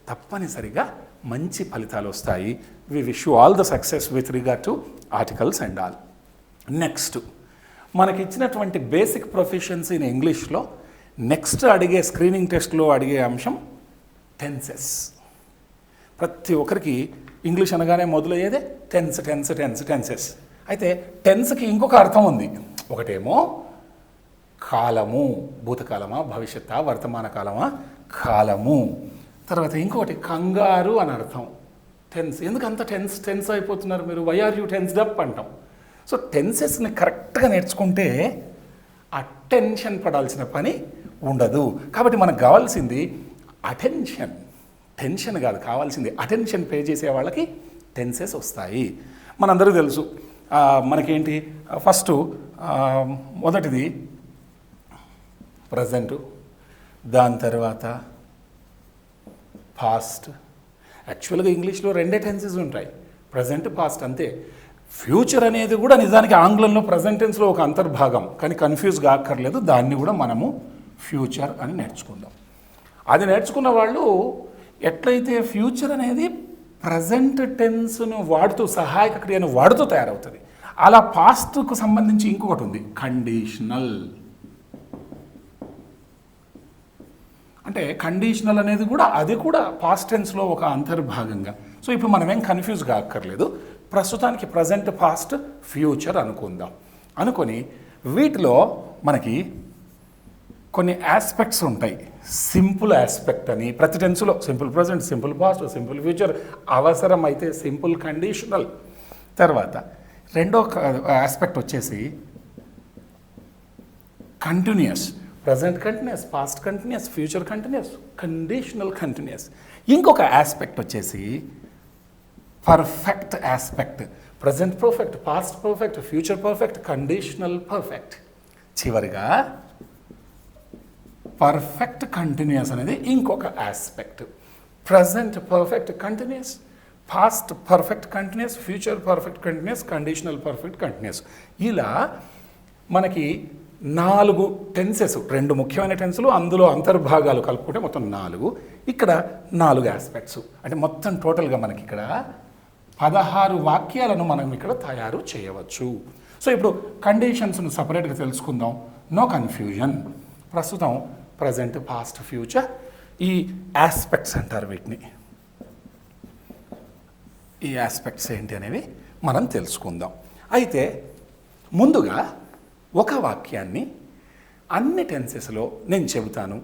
[SPEAKER 1] తప్పనిసరిగా మంచి ఫలితాలు వస్తాయి. We wish you all the success with regard to articles and all. Next మనకి ఇచ్చినటువంటి బేసిక్ ప్రొఫిషియన్సీ ఇన్ ఇంగ్లీష్లో నెక్స్ట్ అడిగే స్క్రీనింగ్ టెస్ట్లో అడిగే అంశం టెన్సెస్. ప్రతి ఒక్కరికి ఇంగ్లీష్ అనగానే మొదలయ్యేదే టెన్సెస్. అయితే టెన్స్కి ఇంకొక అర్థం ఉంది. ఒకటేమో కాలము, భూతకాలమా, భవిష్యత్తా, వర్తమాన కాలమా, కాలము. తర్వాత ఇంకొకటి కంగారు అని అర్థం. టెన్స్, ఎందుకు అంత టెన్స్ అయిపోతున్నారు మీరు, why are you tensed up అంటాం. సో టెన్సెస్ని కరెక్ట్గా నేర్చుకుంటే ఆ టెన్షన్ పడాల్సిన పని ఉండదు. కాబట్టి మనకు కావాల్సింది అటెన్షన్, టెన్షన్ కాదు, కావాల్సింది అటెన్షన్ పే చేసే వాళ్ళకి టెన్సెస్ వస్తాయి. మనందరికీ తెలుసు, మనకేంటి ఫస్ట్ మొదటిది ప్రజెంటు, దాని తర్వాత పాస్ట్. యాక్చువల్గా ఇంగ్లీష్లో 2 టెన్సెస్ ఉంటాయి, ప్రజెంట్, పాస్ట్, అంతే. ఫ్యూచర్ అనేది కూడా నిజానికి ఆంగ్లంలో ప్రజెంట్ టెన్స్లో ఒక అంతర్భాగం, కానీ కన్ఫ్యూజ్ కాక్కర్లేదు, దాన్ని కూడా మనము ఫ్యూచర్ అని నేర్చుకుందాం. అది నేర్చుకున్న వాళ్ళు ఎట్లయితే ఫ్యూచర్ అనేది ప్రజెంట్ టెన్స్ను వాడుతూ, సహాయక క్రియను వాడుతూ తయారవుతుంది, అలా పాస్ట్కు సంబంధించి ఇంకొకటి ఉంది, కండిషనల్. అంటే కండిషనల్ అనేది కూడా, అది కూడా పాస్ట్ టెన్స్లో ఒక అంతర్భాగంగా. సో ఇప్పుడు మనం ఏం కన్ఫ్యూజ్ కాక్కర్లేదు, ప్రస్తుతానికి ప్రజెంట్, పాస్ట్, ఫ్యూచర్ అనుకుందాం. అనుకొని వీటిలో మనకి కొన్ని ఆస్పెక్ట్స్ ఉంటాయి. సింపుల్ ఆస్పెక్ట్ అని ప్రతి టెన్స్లో, simple present, simple past, simple future, అవసరమైతే సింపుల్ కండిషనల్. తర్వాత రెండో ఆస్పెక్ట్ వచ్చేసి continuous, present continuous, past continuous, future continuous, conditional continuous. ఇంకొక ఆస్పెక్ట్ వచ్చేసి perfect aspect, present perfect, past perfect, future perfect, conditional perfect. చివరిగా పర్ఫెక్ట్ కంటిన్యూస్ అనేది ఇంకొక aspect. Present perfect continuous, past perfect continuous, future perfect continuous, conditional perfect continuous. ఇలా మనకి 4 టెన్సెస్, 2 ముఖ్యమైన టెన్సులు, అందులో అంతర్భాగాలు కలుపుకుంటే మొత్తం 4. ఇక్కడ 4 ఆస్పెక్ట్స్, అంటే మొత్తం టోటల్గా మనకి ఇక్కడ 16 వాక్యాలను మనం ఇక్కడ తయారు చేయవచ్చు. సో ఇప్పుడు కండిషన్స్ను సపరేట్గా తెలుసుకుందాం. No confusion. ప్రస్తుతం ప్రజెంట్, పాస్ట్, ఫ్యూచర్, ఈ ఆస్పెక్ట్స్ అంటారు వీటిని. ఈ ఆస్పెక్ట్స్ ఏంటి అనేవి మనం తెలుసుకుందాం. అయితే ముందుగా ఒక వాక్యాన్ని అన్ని టెన్సెస్లో నేను చెబుతాను,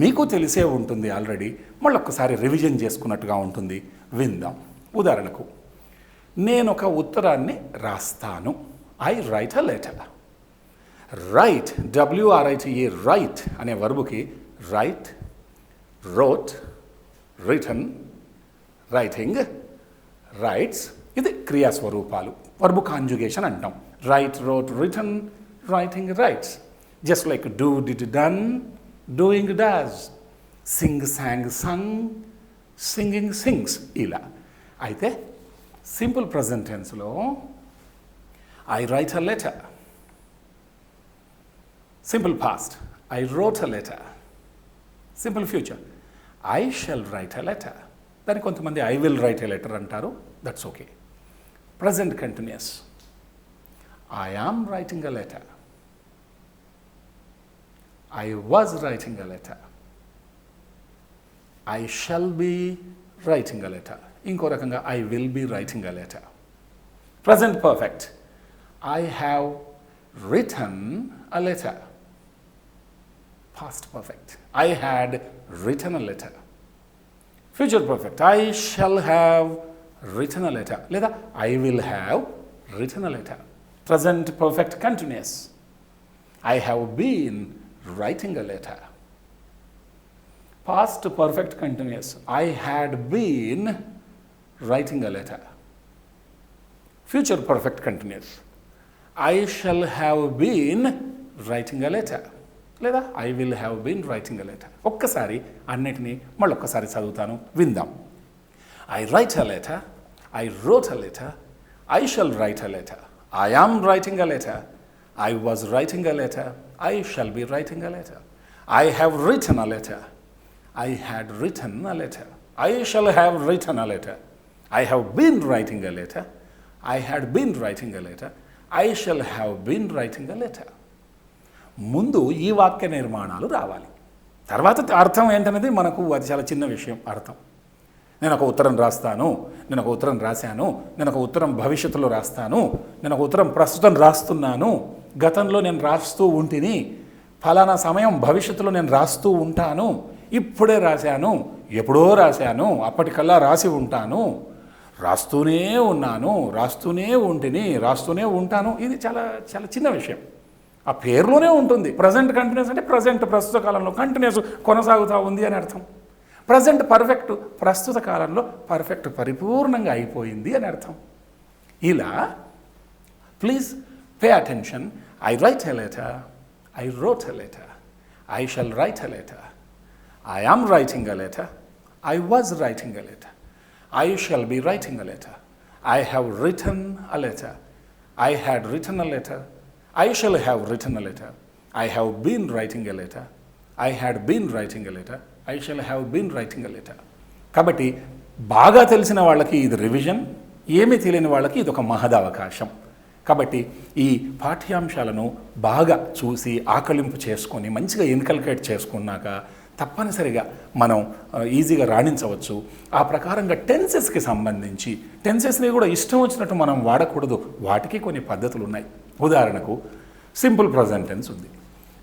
[SPEAKER 1] మీకు తెలిసే ఉంటుంది ఆల్రెడీ, మళ్ళీ ఒక్కసారి రివిజన్ చేసుకున్నట్టుగా ఉంటుంది, విందాం. ఉదాహరణకు నేను ఒక ఉత్తరాన్ని రాస్తాను. I write a letter. Write, WRITE, write అనే వర్బుకి write, wrote, written, writing, writes, ఇది క్రియాస్వరూపాలు, వర్బు కాంజుగేషన్ అంటాం. Write, wrote, written, writing, writes. Just like do, did, done, doing, does, sing, sang, sung, singing, sings, ఇలా. అయితే సింపుల్ ప్రజెంట్ టెన్స్లో I write a letter. Simple past I wrote a letter. Simple future I shall write a letter. దాన్ని కొంతమంది I will write a letter అంటారు. That's okay. Present continuous I am writing a letter. I was writing a letter. I shall be writing a letter. ఇంకో రకంగా I will be writing a letter. Present perfect I have written a letter. Past perfect I had written a letter. Future perfect I shall have written a letter లేదా I will have written a letter. Present perfect continuous I have been writing a letter. Past perfect continuous I had been writing a letter. Future perfect continuous I shall have been writing a letter లేదా I will have been writing a letter. ఒక్కసారి అన్నిటినీ మళ్ళొక్కసారి చదువుతాను, విందాం. I write a letter. I wrote a letter. I shall write a letter. I am writing a letter. I was writing a letter. I shall be writing a letter. I have written a letter. I had written a letter. I shall have written a letter. I have been writing a letter. I had been writing a letter. I shall have been writing a letter. ముందు ఈ వాక్య నిర్మాణాలు రావాలి. తర్వాత అర్థం ఏంటనేది మనకు అది చాలా చిన్న విషయం. అర్థం, నేను ఒక ఉత్తరం రాస్తాను, నేను ఒక ఉత్తరం రాశాను, నేను ఒక ఉత్తరం భవిష్యత్తులో రాస్తాను, నేను ఒక ఉత్తరం ప్రస్తుతం రాస్తున్నాను, గతంలో నేను రాస్తూ ఉంటిని, ఫలానా సమయం భవిష్యత్తులో నేను రాస్తూ ఉంటాను, ఇప్పుడే రాశాను, ఎప్పుడో రాశాను, అప్పటికల్లా రాసి ఉంటాను, రాస్తూనే ఉన్నాను, రాస్తూనే ఉంటిని, రాస్తూనే ఉంటాను. ఇది చాలా చాలా చిన్న విషయం. ఆ పేరులోనే ఉంటుంది. ప్రజెంట్ కంటిన్యూస్ అంటే ప్రజెంట్, ప్రస్తుత కాలంలో కంటిన్యూస్ కొనసాగుతూ ఉంది అని అర్థం. ప్రజెంట్ పర్ఫెక్ట్, ప్రస్తుత కాలంలో పర్ఫెక్ట్, పరిపూర్ణంగా అయిపోయింది అని అర్థం. ఇలా please pay attention. I write a letter. I wrote a letter. I shall write a letter. I am writing a letter. I was writing a letter. I shall be writing a letter. I have written a letter. I had written a letter. I shall have written a letter. I have been writing a letter. I had been writing a letter. I shall have been writing a letter. కాబట్టి బాగా తెలిసిన వాళ్ళకి ఇది రివిజన్, ఏమీ తెలియని వాళ్ళకి ఇది ఒక మహదవకాశం. కాబట్టి ఈ పాఠ్యాంశాలను బాగా చూసి ఆకలింపు చేసుకొని మంచిగా ఇన్కల్కేట్ చేసుకున్నాక తప్పనిసరిగా మనం ఈజీగా రాణించవచ్చు. ఆ ప్రకారంగా టెన్సెస్కి సంబంధించి టెన్సెస్ని కూడా ఇష్టం వచ్చినట్టు మనం వాడకూడదు. వాటికి కొన్ని పద్ధతులు ఉన్నాయి. ఉదాహరణకు సింపుల్ ప్రజెంట్ టెన్స్ ఉంది.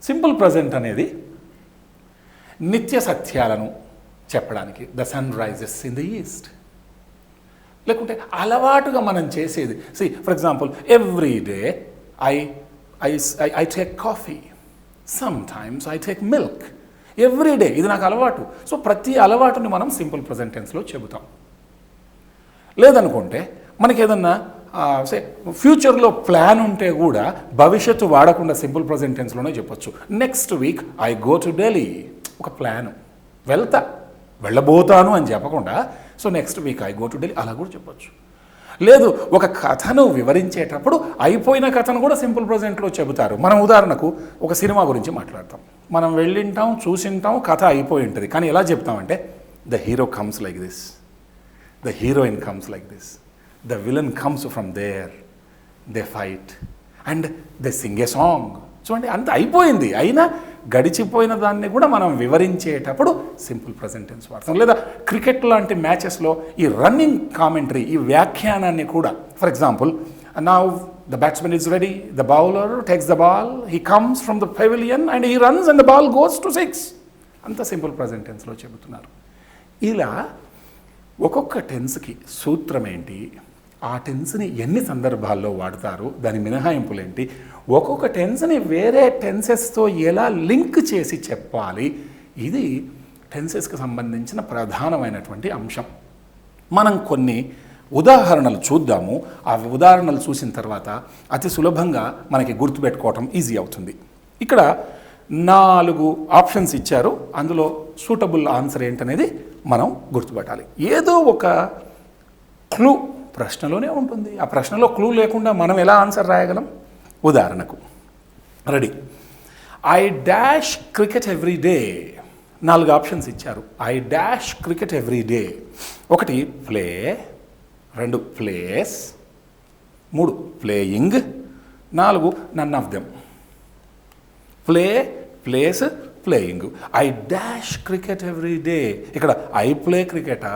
[SPEAKER 1] సింపుల్ ప్రజెంట్ అనేది నిత్య సత్యాలను చెప్పడానికి the sun rises in the east, లేకుంటే అలవాటుగా మనం చేసేది. For example every day I take coffee, sometimes I take milk. Every day ఇది నాకు అలవాటు. సో ప్రతి అలవాటుని మనం సింపుల్ ప్రజెంట్ టెన్స్లో చెబుతాం. లేదనుకుంటే మనకి ఏదన్నా ఫ్యూచర్లో ప్లాన్ ఉంటే కూడా భవిష్యత్తు వాడకుండా సింపుల్ ప్రజెంట్ టెన్స్లోనే చెప్పొచ్చు. Next week I go to Delhi. ఒక ప్లాను, వెళ్ళబోతాను అని చెప్పకుండా so next week I go to Delhi అలా కూడా చెప్పొచ్చు. లేదు, ఒక కథను వివరించేటప్పుడు అయిపోయిన కథను కూడా సింపుల్ ప్రజెంట్లో చెబుతారు. మనం ఉదాహరణకు ఒక సినిమా గురించి మాట్లాడతాం. మనం వెళ్ళింటాం, చూసింటాం, కథ అయిపోయి ఉంటుంది. కానీ ఎలా చెప్తామంటే the hero comes like this, the heroine comes like this, the villain comes from there, they fight and they sing a song. చూడండి, అంత అయిపోయింది. అయినా గడిచిపోయిన దాన్ని కూడా మనం వివరించేటప్పుడు సింపుల్ ప్రజెంట్ టెన్స్ వాడతాం. లేదా క్రికెట్ లాంటి మ్యాచెస్లో ఈ రన్నింగ్ కామెంటరీ, ఈ వ్యాఖ్యానాన్ని కూడా, for example now the batsmen is ready, the bowler takes the ball, he comes from the pavilion and he runs and the ball goes to 6. అంత సింపుల్ ప్రజెంట్ టెన్స్లో చెబుతున్నారు. ఇలా ఒక్కొక్క టెన్స్కి సూత్రం ఏంటి, ఆ టెన్స్ని ఎన్ని సందర్భాల్లో వాడతారు, దాని మినహాయింపులు ఏంటి, ఒక్కొక్క టెన్స్ని వేరే టెన్సెస్తో ఎలా లింక్ చేసి చెప్పాలి, ఇది టెన్సెస్కి సంబంధించిన ప్రధానమైనటువంటి అంశం. మనం కొన్ని ఉదాహరణలు చూద్దాము. ఆ ఉదాహరణలు చూసిన తర్వాత అతి సులభంగా మనకి గుర్తుపెట్టుకోవటం ఈజీ అవుతుంది. ఇక్కడ 4 ఆప్షన్స్ ఇచ్చారు. అందులో సూటబుల్ ఆన్సర్ ఏంటనేది మనం గుర్తుపట్టాలి. ఏదో ఒక క్లూ ప్రశ్నలోనే ఉంటుంది. ఆ ప్రశ్నలో క్లూ లేకుండా మనం ఎలా ఆన్సర్ రాయగలం? ఉదాహరణకు ready, I dash cricket every day. 4 options ఇచ్చారు. I dash cricket every day. 1 play, 2 plays, 3 playing, 4 none of them. Play, plays, playing. I dash cricket every day. ఇక్కడ ఐ ప్లే క్రికెటా,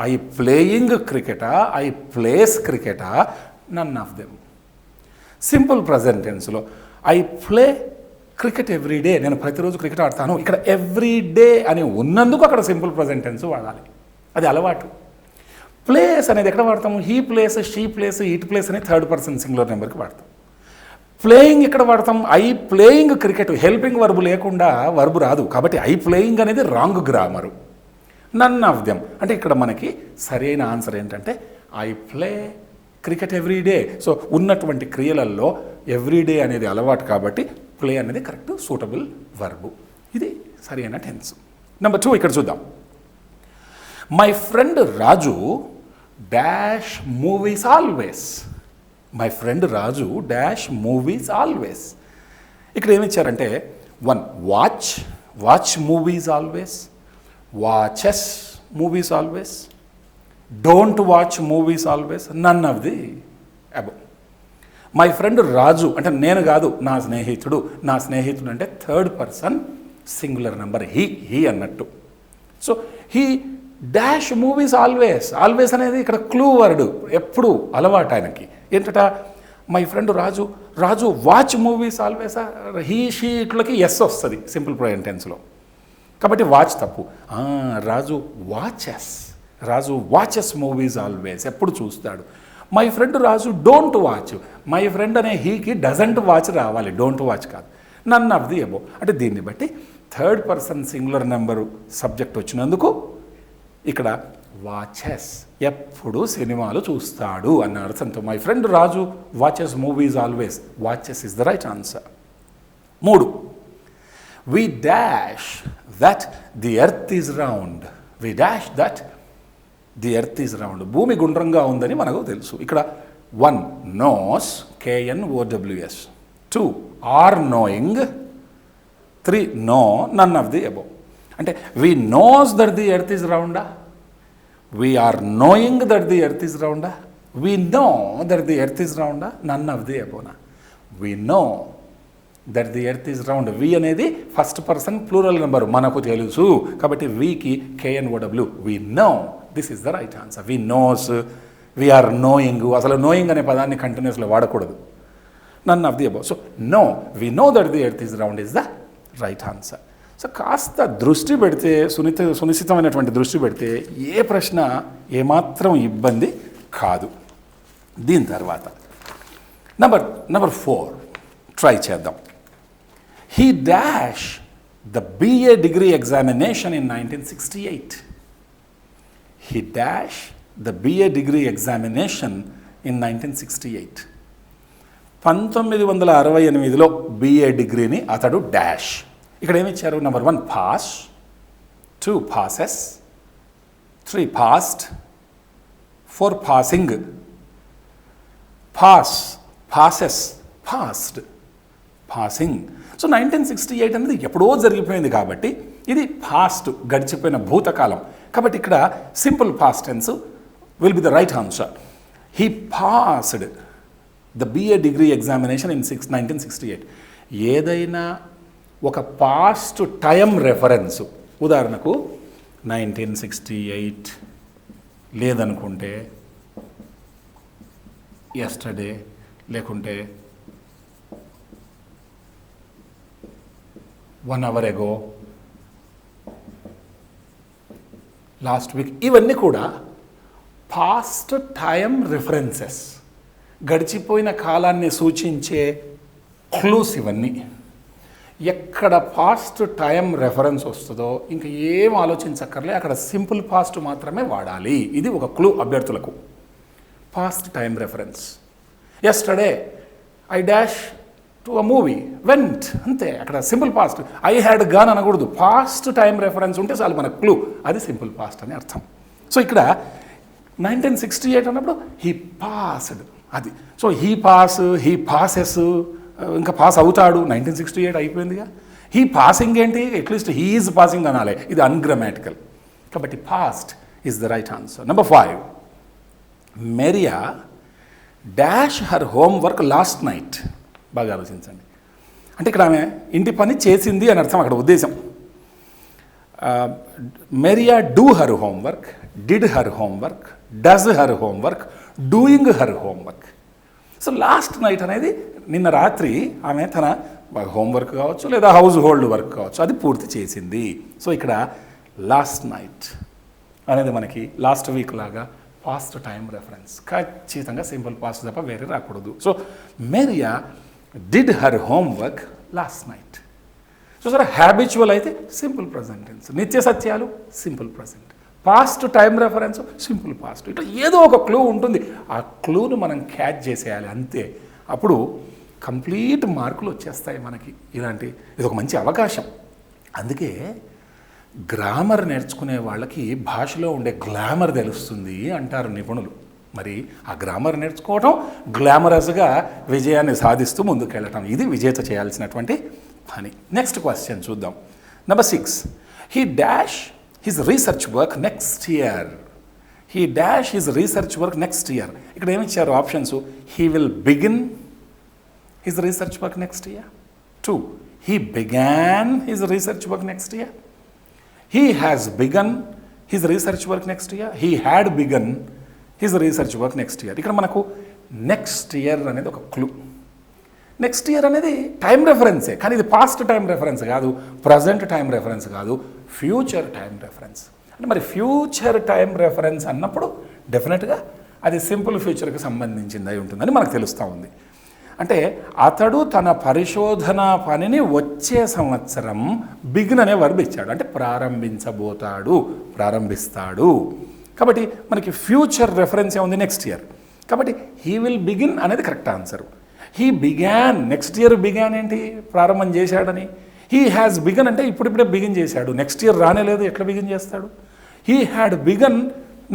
[SPEAKER 1] ఐ ప్లేయింగ్ క్రికెటా, ఐ ప్లేస్ క్రికెటా, none of them. Simple present టెన్స్లో I play cricket every day, నేను ప్రతిరోజు క్రికెట్ ఆడతాను. ఇక్కడ ఎవ్రీ డే అని ఉన్నందుకు అక్కడ సింపుల్ ప్రజెంట్ టెన్స్ వాడాలి. అది అలవాటు. ప్లేస్ అనేది ఎక్కడ వాడతాము? He plays, she plays, it plays అని థర్డ్ పర్సన్ సింగులర్ నెంబర్కి వాడతాం. ప్లేయింగ్ ఎక్కడ వాడతాం? I playing cricket. Helping verb లేకుండా వర్బు రాదు, కాబట్టి ఐ ప్లేయింగ్ అనేది wrong grammar. None of them అంటే ఇక్కడ మనకి సరైన ఆన్సర్ ఏంటంటే I play cricket every day. So ఉన్నటువంటి క్రియలలో ఎవ్రీడే అనేది అలవాటు కాబట్టి ప్లే అనేది కరెక్ట్ సూటబుల్ వర్బు. ఇది సరైన టెన్స్. నెంబర్ 2 ఇక్కడ చూద్దాం. My friend Raju dash movies always. My friend Raju dash movies always. ఇక్కడ ఏమిచ్చారంటే 1 watch, watch movies always, watches movies always, don't watch movies always, none of the above. My friend Raju అంటే నేను కాదు, నా స్నేహితుడు. నా స్నేహితుడు అంటే third person singular number he అన్నట్టు. So he dash movies always. Always అనేది ఇక్కడ క్లూ వర్డ్, ఎప్పుడు అలవాటు ఆయనకి. ఏంటట my friend Raju, Raju watch movies ఆల్వేసా, హీ షీ ఇట్లకి ఎస్ వస్తుంది సింపుల్ ప్రజెంట్ టెన్స్లో. కాబట్టి వాచ్ తప్పు. Raju watches, Raju watches movies always, ఎప్పుడు చూస్తాడు. My friend Raju don't watch. My friend అనే హీకి డజంట్ వాచ్ రావాలి, డోంట్ వాచ్ కాదు. నన్ ఆఫ్ ది అబౌవ్ అంటే దీన్ని బట్టి third person singular number subject వచ్చినందుకు ఇక్కడ వాచెస్, ఎప్పుడు సినిమాలు చూస్తాడు అన్న అర్థంతో my friend Raju watches movies always, watches is the right answer. 3 we dash that the earth is round. We dash that the earth is round. భూమి గుండ్రంగా ఉందని మనకు తెలుసు. ఇక్కడ 1 knows, KNOWS, 2 are knowing, 3 know, none of the above. అంటే we knows that the earth is రౌండా, we are knowing that the earth is రౌండా, we know that the earth is రౌండా, నన్ ఆఫ్ ది అబౌనా. We know that the earth is round. We అనేది ఫస్ట్ పర్సన్ ప్లూరల్ నెంబర్, మనకు తెలుసు కాబట్టి వీకి KNOW, we know. This is the right answer. We knows, we are knowing. అసలు నోయింగ్ అనే పదాన్ని కంటిన్యూస్లో వాడకూడదు. None of the above. So no, we know that the earth is round is the right answer. So కాస్త దృష్టి పెడితే, సునిశ్చితమైనటువంటి దృష్టి పెడితే ఏ ప్రశ్న ఏమాత్రం ఇబ్బంది కాదు. దీని తర్వాత నెంబర్ 4 ట్రై చేద్దాం. He dash the BA degree examination in 1968. He dash the BA degree examination in 1968. 1968లో BA డిగ్రీని అతడు డాష్. ఇక్కడ ఏమిచ్చారు? Number 1 pass, 2 passes, 3 passed, 4 passing, pass, passes, passed, passing. So 1968 అనేది ఎప్పుడో జరిగిపోయింది కాబట్టి ఇది పాస్ట్, గడిచిపోయిన భూతకాలం. కాబట్టి ఇక్కడ simple past tense will be the right answer. He passed the BA degree examination in 1968. ఏదైనా ఒక పాస్ట్ టైం రెఫరెన్సు, ఉదాహరణకు 1968 లేదనుకుంటే ఎస్టర్డే, లేకుంటే 1 అవర్ ఎగో, లాస్ట్ వీక్, ఇవన్నీ కూడా పాస్ట్ టైం రిఫరెన్సెస్, గడిచిపోయిన కాలాన్ని సూచించే క్లూస్ ఇవన్నీ. ఎక్కడ పాస్ట్ టైం రెఫరెన్స్ వస్తుందో ఇంకా ఏం ఆలోచించక్కర్లే, అక్కడ సింపుల్ పాస్ట్ మాత్రమే వాడాలి. ఇది ఒక క్లూ అభ్యర్థులకు. Past time reference. Yesterday I dash to a movie, vent, అంతే. అక్కడ simple past. I had gun అనకూడదు. పాస్ట్ టైం రెఫరెన్స్ ఉంటే చాలు మన క్లూ, అది సింపుల్ పాస్ట్ అని అర్థం. సో ఇక్కడ 1968 అన్నప్పుడు హీ పాస్డ్, అది. సో హీ పాసెస్, ఇంకా పాస్ అవుతాడు. 1968 అయిపోయిందిగా. హీ పాసింగ్ ఏంటి, అట్లీస్ట్ హీ ఈజ్ పాసింగ్ అనాలి. ఇది అన్గ్రామాటికల్. కాబట్టి past is the right answer. Number 5, Maria dash her homework last night. బాగా ఆలోచించండి. అంటే ఇక్కడ ఆమె ఇంటి పని చేసింది అని అర్థం అక్కడ ఉద్దేశం. Maria do her homework, did her homework, does her homework, doing her homework. So last night అనేది నిన్న రాత్రి ఆమె తన హోంవర్క్ కావచ్చు లేదా హౌస్ హోల్డ్ వర్క్ కావచ్చు, అది పూర్తి చేసింది. సో ఇక్కడ లాస్ట్ నైట్ అనేది మనకి లాస్ట్ వీక్ లాగా పాస్ట్ టైం రెఫరెన్స్. ఖచ్చితంగా సింపుల్ పాస్ట్ తప్ప వేరే రాకూడదు. So Maria did her homework last night. So సరే, హ్యాబిచువల్ అయితే సింపుల్ ప్రజెంట్ టెన్స్, నిత్య సత్యాలు simple present, past time reference simple past. ఇట్లా ఏదో ఒక క్లూ ఉంటుంది. ఆ క్లూను మనం క్యాచ్ చేసేయాలి, అంతే. అప్పుడు కంప్లీట్ మార్కులు వచ్చేస్తాయి మనకి. ఇది ఒక మంచి అవకాశం. అందుకే గ్రామర్ నేర్చుకునే వాళ్ళకి భాషలో ఉండే గ్లామర్ తెలుస్తుంది అంటారు నిపుణులు. మరి ఆ గ్రామర్ నేర్చుకోవటం, గ్లామరస్గా విజయాన్ని సాధిస్తూ ముందుకెళ్ళటం, ఇది విజేత చేయాల్సినటువంటి పని. నెక్స్ట్ క్వశ్చన్ చూద్దాం. Number 6, he dash his research work next year. He dash his research work next year. ఇక్కడ ఏమిచ్చారు options? He will begin his research work next year. 2, he began his research work next year. He has begun his research work next year. He had begun his research work next year. ఇక్కడ మనకు నెక్స్ట్ ఇయర్ అనేది ఒక క్లూ. నెక్స్ట్ ఇయర్ అనేది టైం రెఫరెన్సే, కానీ ఇది పాస్ట్ టైం రెఫరెన్స్ కాదు, ప్రజెంట్ టైం రెఫరెన్స్ కాదు, ఫ్యూచర్ టైం రెఫరెన్స్. అంటే మరి ఫ్యూచర్ టైం రెఫరెన్స్ అన్నప్పుడు డెఫినెట్గా అది సింపుల్ ఫ్యూచర్కి సంబంధించింది అయి ఉంటుందని మనకు తెలుస్తూ ఉంది. అంటే అతడు తన పరిశోధన పనిని వచ్చే సంవత్సరం బిగిన్ అనే వర్బ్ ఇచ్చాడు. అంటే ప్రారంభిస్తాడు. కాబట్టి మనకి ఫ్యూచర్ రెఫరెన్స్ ఏముంది? Next year. కాబట్టి హీ విల్ బిగిన్ అనేది correct answer. He began, next year began ఏంటి? ప్రారంభం చేశాడని. హీ హ్యాస్ బిగన్ అంటే ఇప్పుడిప్పుడే బిగిన్ చేశాడు, నెక్స్ట్ ఇయర్ రానేలేదు, ఎట్లా బిగిన్ చేస్తాడు? He had begun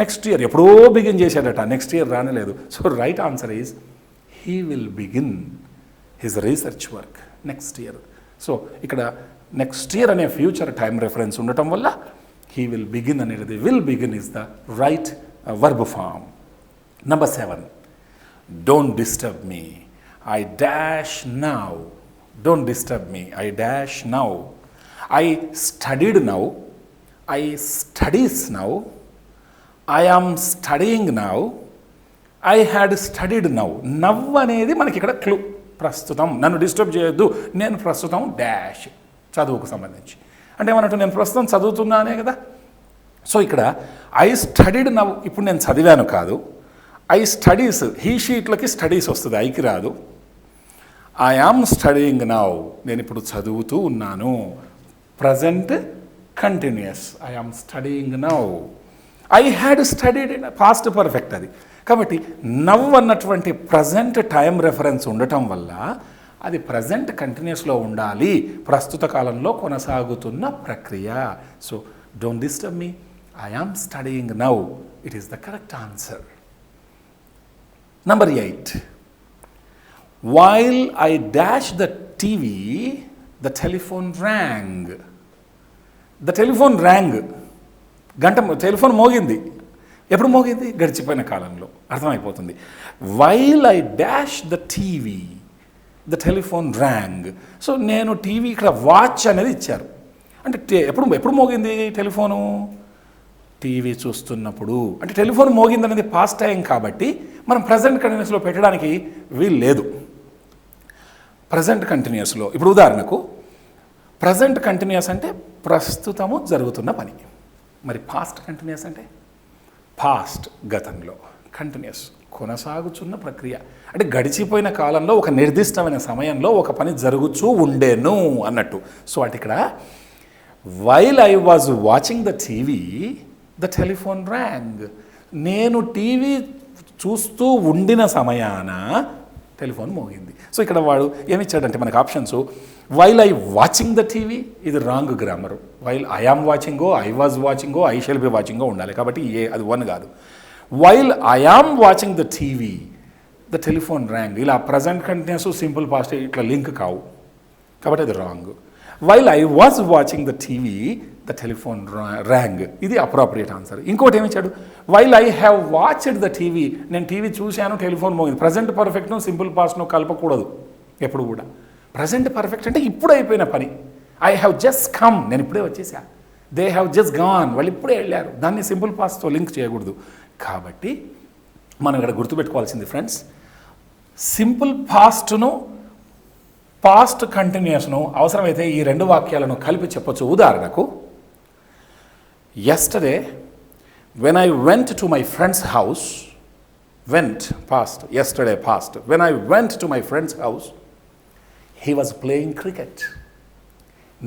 [SPEAKER 1] next year, ఎప్పుడో బిగిన్ చేశాడట, నెక్స్ట్ ఇయర్ రానేలేదు. So right answer is he will begin his research work next year. So ఇక్కడ నెక్స్ట్ ఇయర్ అనే ఫ్యూచర్ టైం రెఫరెన్స్ ఉండటం వల్ల హీ విల్ బిగిన్ అనేది, will begin is the right verb form. Number 7, don't disturb me, I dash now. Don't disturb me, I dash now. I studied now. I studies now. I am studying now. I had studied now. Now అనేది మనకి ఇక్కడ క్లూ. ప్రస్తుతం, నన్ను డిస్టర్బ్ చేయొద్దు, నేను ప్రస్తుతం డాష్, చదువుకు సంబంధించి. అంటే ఏమన్నట్టు, నేను ప్రస్తుతం చదువుతున్నానే కదా. సో ఇక్కడ ఐ స్టడీడ్ నౌ, ఇప్పుడు నేను చదివాను కాదు. ఐ స్టడీస్, హీ షీట్లకి స్టడీస్ వస్తుంది, ఐకి రాదు. ఐ యామ్ స్టడీయింగ్ నౌ, నేను ఇప్పుడు చదువుతూ ఉన్నాను. Present continuous, I yam studying now. I had studied, past perfect అది. కాబట్టి నవ్ అన్నటువంటి ప్రజెంట్ టైం రెఫరెన్స్ ఉండటం వల్ల అది ప్రజెంట్ కంటిన్యూస్లో ఉండాలి, ప్రస్తుత కాలంలో కొనసాగుతున్న ప్రక్రియ. So don't disturb me, I am studying now, it is the correct answer. Number 8, while I dashed the TV, the telephone rang. The telephone rang. Telephone మోగింది. ఎప్పుడు మోగింది? గడిచిపోయిన కాలంలో. అర్థమైపోతుంది. While I dashed the TV, the telephone rang. So నేను టీవీ, ఇక్కడ వాచ్ అనేది ఇచ్చారు. అంటే ఎప్పుడు మోగింది టెలిఫోను? టీవీ చూస్తున్నప్పుడు. అంటే టెలిఫోన్ మోగింది అనేది పాస్ట్ టైం కాబట్టి మనం ప్రజెంట్ కంటిన్యూస్లో పెట్టడానికి వీలు లేదు. ప్రజెంట్ కంటిన్యూస్లో, ఇప్పుడు ఉదాహరణకు ప్రజెంట్ కంటిన్యూస్ అంటే ప్రస్తుతము జరుగుతున్న పని. మరి పాస్ట్ కంటిన్యూస్ అంటే పాస్ట్ గతంలో, కంటిన్యూస్ కొనసాగుచున్న ప్రక్రియ. అంటే గడిచిపోయిన కాలంలో ఒక నిర్దిష్టమైన సమయంలో ఒక పని జరుగుతూ ఉండేను అన్నట్టు. సో అంటే ఇక్కడ while I was watching the TV the telephone rang. నేను టీవీ చూస్తూ ఉండిన సమయాన టెలిఫోన్ మోగింది. సో ఇక్కడ వాడు ఏమిచ్చాడంటే మనకు options, while I watching the TV, ఇది wrong grammar. While I am వాచింగో, ఐ వాజ్ వాచింగో, ఐ షెల్ బి వాచింగో ఉండాలి. కాబట్టి అది 1 కాదు. While I am watching the TV the telephone rang, ఇలా ప్రజెంట్ కంటిన్యూస్ సింపుల్ పాస్ట్ ఇట్లా లింక్ కావు, కాబట్టి అది రాంగ్. While I was watching the TV the telephone rang, ఇది అప్రోప్రియేట్ ఆన్సర్. ఇంకోటి ఏమి ఇచ్చాడు, while I have watched the TV, నేను టీవీ చూశాను టెలిఫోన్ మోగింది. ప్రజెంట్ పర్ఫెక్ట్ను సింపుల్ పాస్ట్ను కలపకూడదు ఎప్పుడు కూడా. ప్రజెంట్ పర్ఫెక్ట్ అంటే ఇప్పుడు అయిపోయిన పని. ఐ హ్యావ్ జస్ట్ కమ్, నేను ఇప్పుడే వచ్చేసా. దే హ్యావ్ జస్ట్ గాన్, వాళ్ళు ఇప్పుడే వెళ్ళారు. దాన్ని సింపుల్ పాస్ట్తో లింక్ చేయకూడదు. కాబట్టి మనం ఇక్కడ గుర్తుపెట్టుకోవాల్సింది ఫ్రెండ్స్, సింపుల్ పాస్ట్ను పాస్ట్ కంటిన్యూస్ను అవసరమైతే ఈ 2 వాక్యాలను కలిపి చెప్పొచ్చు. ఉదాహరణకు, yesterday when I went to my friend's house, went past, yesterday past, when I went to my friend's house he was playing cricket.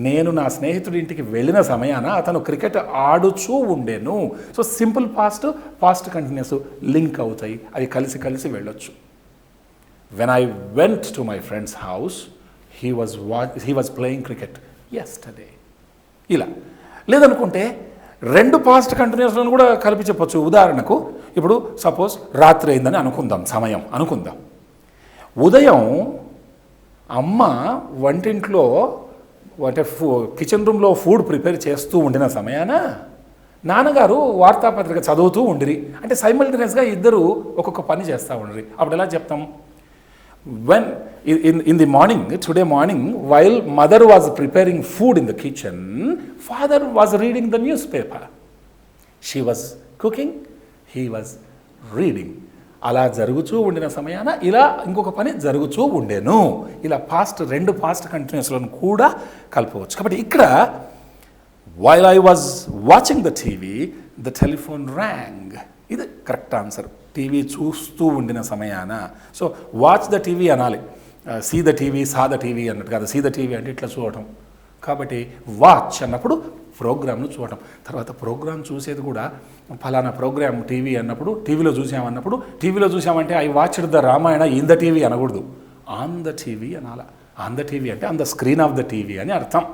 [SPEAKER 1] నేను నా స్నేహితుడి ఇంటికి వెళ్ళిన సమయాన అతను క్రికెట్ ఆడుచూ ఉండేను. So simple past past continuous link అవుతాయి, అవి కలిసి కలిసి వెళ్ళొచ్చు. when I went to my friend's house he was playing cricket yesterday. ఇలా లేదనుకుంటే 2 పాస్ట్ కంటిన్యూస్లను కూడా కలిపి చెప్పొచ్చు. ఉదాహరణకు ఇప్పుడు సపోజ్ రాత్రి అయిందని సమయం అనుకుందాం. ఉదయం అమ్మ వంటింట్లో అంటే కిచెన్ రూమ్లో ఫుడ్ ప్రిపేర్ చేస్తూ ఉండిన సమయాన నాన్నగారు వార్తాపత్రిక చదువుతూ ఉండిరి. అంటే సైమల్టేనియస్గా ఇద్దరు ఒక్కొక్క పని చేస్తూ ఉండిరి. అప్పుడు ఎలా చెప్తాం, when in the morning, today morning, while mother was preparing food in the kitchen, father was reading the newspaper. She was cooking, he was reading. అలా జరుగుతూ ఉండిన సమయాన ఇలా ఇంకొక పని జరుగుతూ ఉండేను. ఇలా పాస్ట్ 2 పాస్ట్ కంటిన్యూస్లను కూడా కలపవచ్చు. కాబట్టి ఇక్కడ while I was watching the TV the telephone rang, ఇది కరెక్ట్ ఆన్సర్. టీవీ చూస్తూ ఉండిన సమయాన. సో వాచ్ ద టీవీ అనాలి, see the TV saw the TV అన్నట్టు కాదు. సీ ద టీవీ అంటే ఇట్లా చూడటం. కాబట్టి వాచ్ అన్నప్పుడు ప్రోగ్రామ్ను చూడటం. తర్వాత ప్రోగ్రామ్ చూసేది కూడా ఫలానా ప్రోగ్రామ్ టీవీ అన్నప్పుడు టీవీలో చూసామన్నప్పుడు, టీవీలో చూసామంటే I watched the Ramayana in the TV అనకూడదు, ఆన్ ద టీవీ అనాల. ఆన్ ద టీవీ అంటే on the screen of the TV అని అర్థం.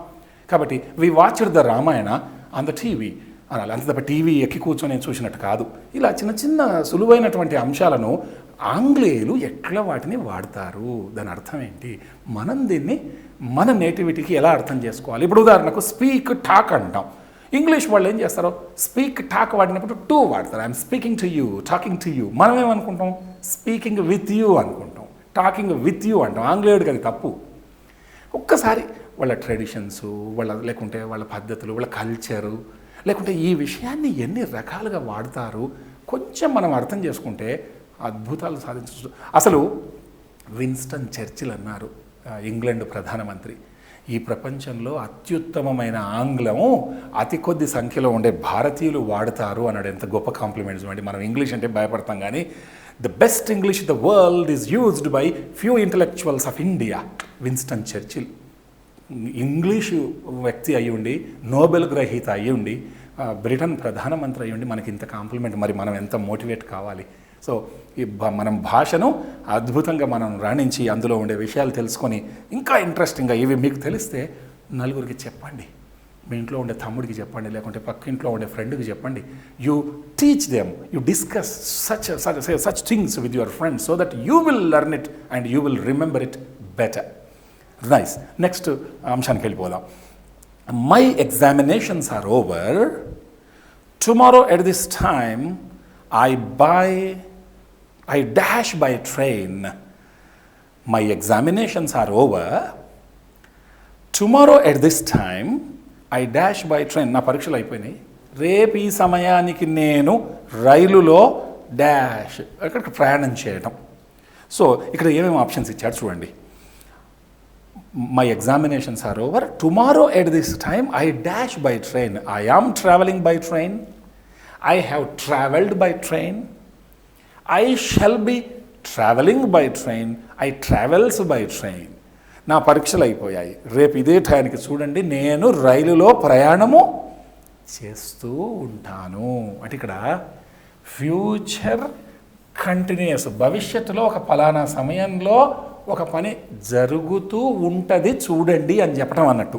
[SPEAKER 1] కాబట్టి we watched the Ramayana on the TV అనాలి. అంతే తప్ప టీవీ ఎక్కి కూర్చొని చూసినట్టు కాదు. ఇలా చిన్న చిన్న సులువైనటువంటి అంశాలను ఆంగ్లేయులు ఎట్లా వాటిని వాడతారు, దాని అర్థం ఏంటి, మనం దీన్ని మన నేటివిటీకి ఎలా అర్థం చేసుకోవాలి. ఇప్పుడు ఉదాహరణకు స్పీక్ టాక్ అంటాం. ఇంగ్లీష్ వాళ్ళు ఏం చేస్తారో స్పీక్ టాక్ వాడినప్పుడు టు వాడతారు. I'm speaking to you, talking to you. మనం ఏమనుకుంటాం, స్పీకింగ్ విత్ యూ అనుకుంటాం, టాకింగ్ విత్ యూ అంటాం. ఆంగ్లేయుడికి అది తప్పు. ఒక్కసారి వాళ్ళ ట్రెడిషన్స్, లేకుంటే వాళ్ళ పద్ధతులు, వాళ్ళ కల్చరు, లేకుంటే ఈ విషయాన్ని ఎన్ని రకాలుగా వాడతారు కొంచెం మనం అర్థం చేసుకుంటే అద్భుతాలు సాధించవచ్చు. అసలు విన్స్టన్ చర్చిల్ అన్నారు, ఇంగ్లాండ్ ప్రధానమంత్రి, ఈ ప్రపంచంలో అత్యుత్తమమైన ఆంగ్లం అతి కొద్ది సంఖ్యలో ఉండే భారతీయులు వాడతారు అన్నాడు. ఎంత గొప్ప కాంప్లిమెంట్స్ అండి. మనం ఇంగ్లీష్ అంటే భయపడతాం, కానీ the best English the world is used by few intellectuals of India. Winston Churchill English వ్యక్తి అయ్యి ఉండి, నోబెల్ గ్రహీత అయ్యి ఉండి, బ్రిటన్ ప్రధానమంత్రి అయ్యి ఉండి మనకి ఇంత కాంప్లిమెంట్. మరి మనం ఎంత మోటివేట్ కావాలి. సో ఈ మనం భాషను అద్భుతంగా మనం రాణించి అందులో ఉండే విషయాలు తెలుసుకొని ఇంకా ఇంట్రెస్టింగ్గా ఇవి మీకు తెలిస్తే నలుగురికి చెప్పండి. మీ ఇంట్లో ఉండే తమ్ముడికి చెప్పండి, లేకుంటే పక్కింట్లో ఉండే ఫ్రెండ్కి చెప్పండి. You teach them, you discuss such things with your friends so that you will learn it and you will remember it better. Nice. Next అంశానికి వెళ్ళిపోదాం. My examinations are over. Tomorrow at this time I dash by train. My examinations are over. Tomorrow at this time I dash by train. నా పరీక్షలు అయిపోయినాయి. రేపు ఈ సమయానికి నేను రైలులో డాష్ అక్కడికి ప్రయాణం చేయటం. సో ఇక్కడ ఏమేమి ఆప్షన్స్ ఇచ్చాడు చూడండి. My examinations are over. Tomorrow at this time I dash by train. I am traveling by train. I have travelled by train, I shall be travelling by train, I travels by train. నా పరీక్షలు అయిపోయాయి, రేపు ఇదే టైంకి చూడండి నేను రైలులో ప్రయాణము చేస్తూ ఉంటాను. అంటే ఇక్కడ ఫ్యూచర్ కంటిన్యూస్, భవిష్యత్తులో ఒక ఫలానా సమయంలో ఒక పని జరుగుతూ ఉంటుంది చూడండి అని చెప్పడం అన్నట్టు.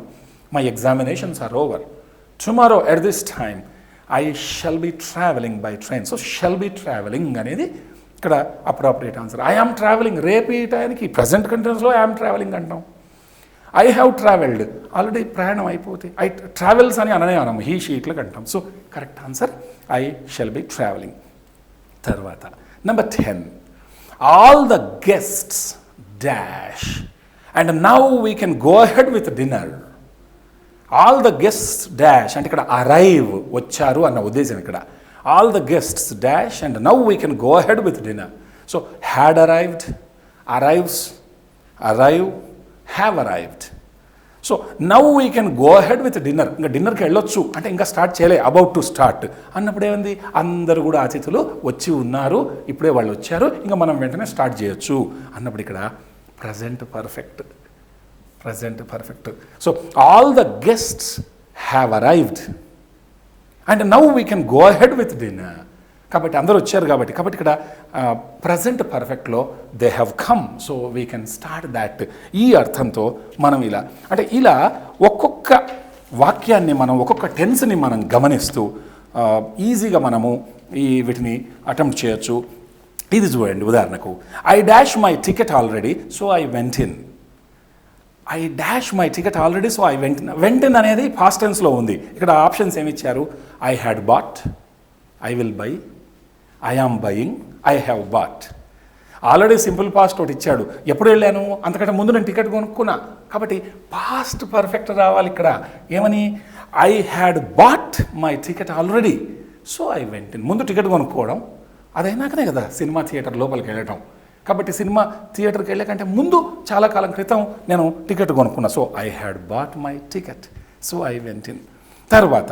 [SPEAKER 1] My examinations are over, tomorrow at this time I shall be travelling by train. So shall be travelling అనేది ఇక్కడ appropriate answer. I am travelling, రేపు ఈ టైంకి ప్రజెంట్ కంటిన్యూస్లో ఐ ఆమ్ ట్రావెలింగ్ అంటాం. ఐ హ్యావ్ ట్రావెల్డ్, ఆల్రెడీ ప్రయాణం అయిపోతే ఐ ట్రావెల్స్ అని అనడం హీ షీట్లకు అంటాం. So correct answer I shall be travelling. తర్వాత number 10, all the guests dash and now we can go ahead with dinner. All the guests dash అంటే ఇక్కడ అరైవ్, వచ్చారు అన్న ఉద్దేశం ఇక్కడ. All the guests dash and now we can go ahead with dinner. So had arrived, arrives, arrive, have arrived. So now we can go ahead with dinner. ఇంకా డిన్నర్కి వెళ్ళొచ్చు అంటే ఇంకా స్టార్ట్ చేయలే, అబౌట్ టు స్టార్ట్ అన్నప్పుడు ఏమైంది, అందరూ కూడా అతిథులు వచ్చి ఉన్నారు, ఇప్పుడే వాళ్ళు వచ్చారు, ఇంకా మనం వెంటనే స్టార్ట్ చేయొచ్చు అన్నప్పుడు ఇక్కడ present perfect, present perfect. So all the guests have arrived and now we can go ahead with dinner. కాబట్టి అందరూ వచ్చారు కాబట్టి ఇక్కడ ప్రజెంట్ పర్ఫెక్ట్లో they have come, so we can start that. ఈ అర్థంతో మనం ఇలా ఒక్కొక్క వాక్యాన్ని మనం, ఒక్కొక్క టెన్స్ని మనం గమనిస్తూ ఈజీగా మనము వీటిని అటెంప్ట్ చేయొచ్చు. ఇది చూడండి, ఉదాహరణకు I dash my ticket already so I went in. I dash my ticket already so I went in. Went in అనేది పాస్ట్ టెన్స్లో ఉంది. ఇక్కడ ఆప్షన్స్ ఏమి ఇచ్చారు, I had bought, I will buy, I am buying, I have bought. Already simple past ఒకటి ఇచ్చాడు, ఎప్పుడు వెళ్ళాను, అంతకంటే ముందు నేను టికెట్ కొనుక్కున్నా. కాబట్టి పాస్ట్ పర్ఫెక్ట్ రావాలి ఇక్కడ. ఏమని, I had bought my ticket already so I went in. ముందు టికెట్ కొనుక్కోవడం, అదైనాకనే కదా సినిమా థియేటర్ లోపలికి వెళ్ళటం. కాబట్టి సినిమా థియేటర్కి వెళ్ళకంటే ముందు చాలా కాలం క్రితం నేను టికెట్ కొనుక్కున్నా. So I had bought my ticket so I went in. తర్వాత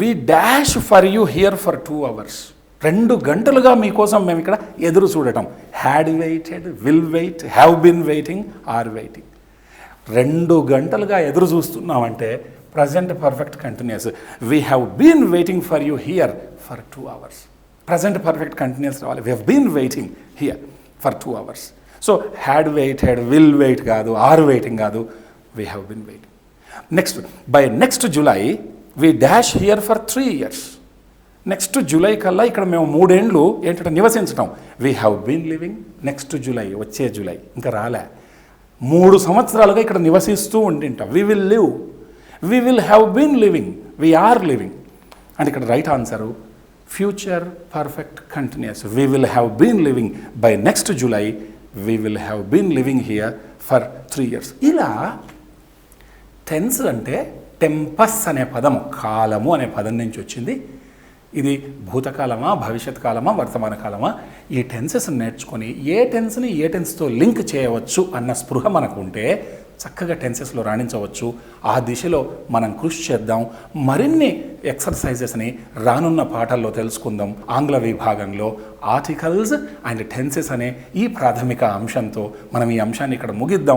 [SPEAKER 1] we dash for you here for 2 hours. 2 గంటలుగా మీకోసం మేము ఇక్కడ ఎదురు చూడటం. Had waited, will wait, have been waiting, are waiting. 2 గంటలుగా ఎదురు చూస్తున్నామంటే present perfect continuous. We have been waiting for you here for 2 hours. Present perfect continuous రావాలి. We have been waiting here for 2 hours. So had waited, will wait కాదు, ఆర్ వెయిటింగ్ కాదు, we have been waiting. Next, by next July we dash here for 3 years. Next July కల్లా ఇక్కడ మేము 3 ఏళ్ళు ఏంటంటే నివసించటం. We have been living, next July, వచ్చే జూలై ఇంకా రాలే, 3 సంవత్సరాలుగా ఇక్కడ నివసిస్తూ ఉండింటాం. We will live, we will have been living, we are living. అంటే ఇక్కడ right answer future perfect continuous. We will have been living by next July, we will have been living here for 3 years. ఇలా టెన్స్ అంటే టెంపస్ అనే పదము, కాలము అనే పదం నుంచి వచ్చింది. ఇది భూతకాలమా, భవిష్యత్ కాలమా, వర్తమాన కాలమా, ఈ టెన్సెస్ నేర్చుకొని ఏ టెన్స్ని ఏ టెన్స్తో లింక్ చేయవచ్చు అన్న స్పృహ మనకు ఉంటే చక్కగా టెన్సెస్లో రాణించవచ్చు. ఆ దిశలో మనం కృషి చేద్దాం. మరిన్ని ఎక్సర్సైజెస్ని రానున్న పాఠాల్లో తెలుసుకుందాం. ఆంగ్ల విభాగంలో ఆర్టికల్స్ అండ్ టెన్సెస్ అనే ఈ ప్రాథమిక అంశంతో మనం ఈ అంశాన్ని ఇక్కడ ముగిద్దాం.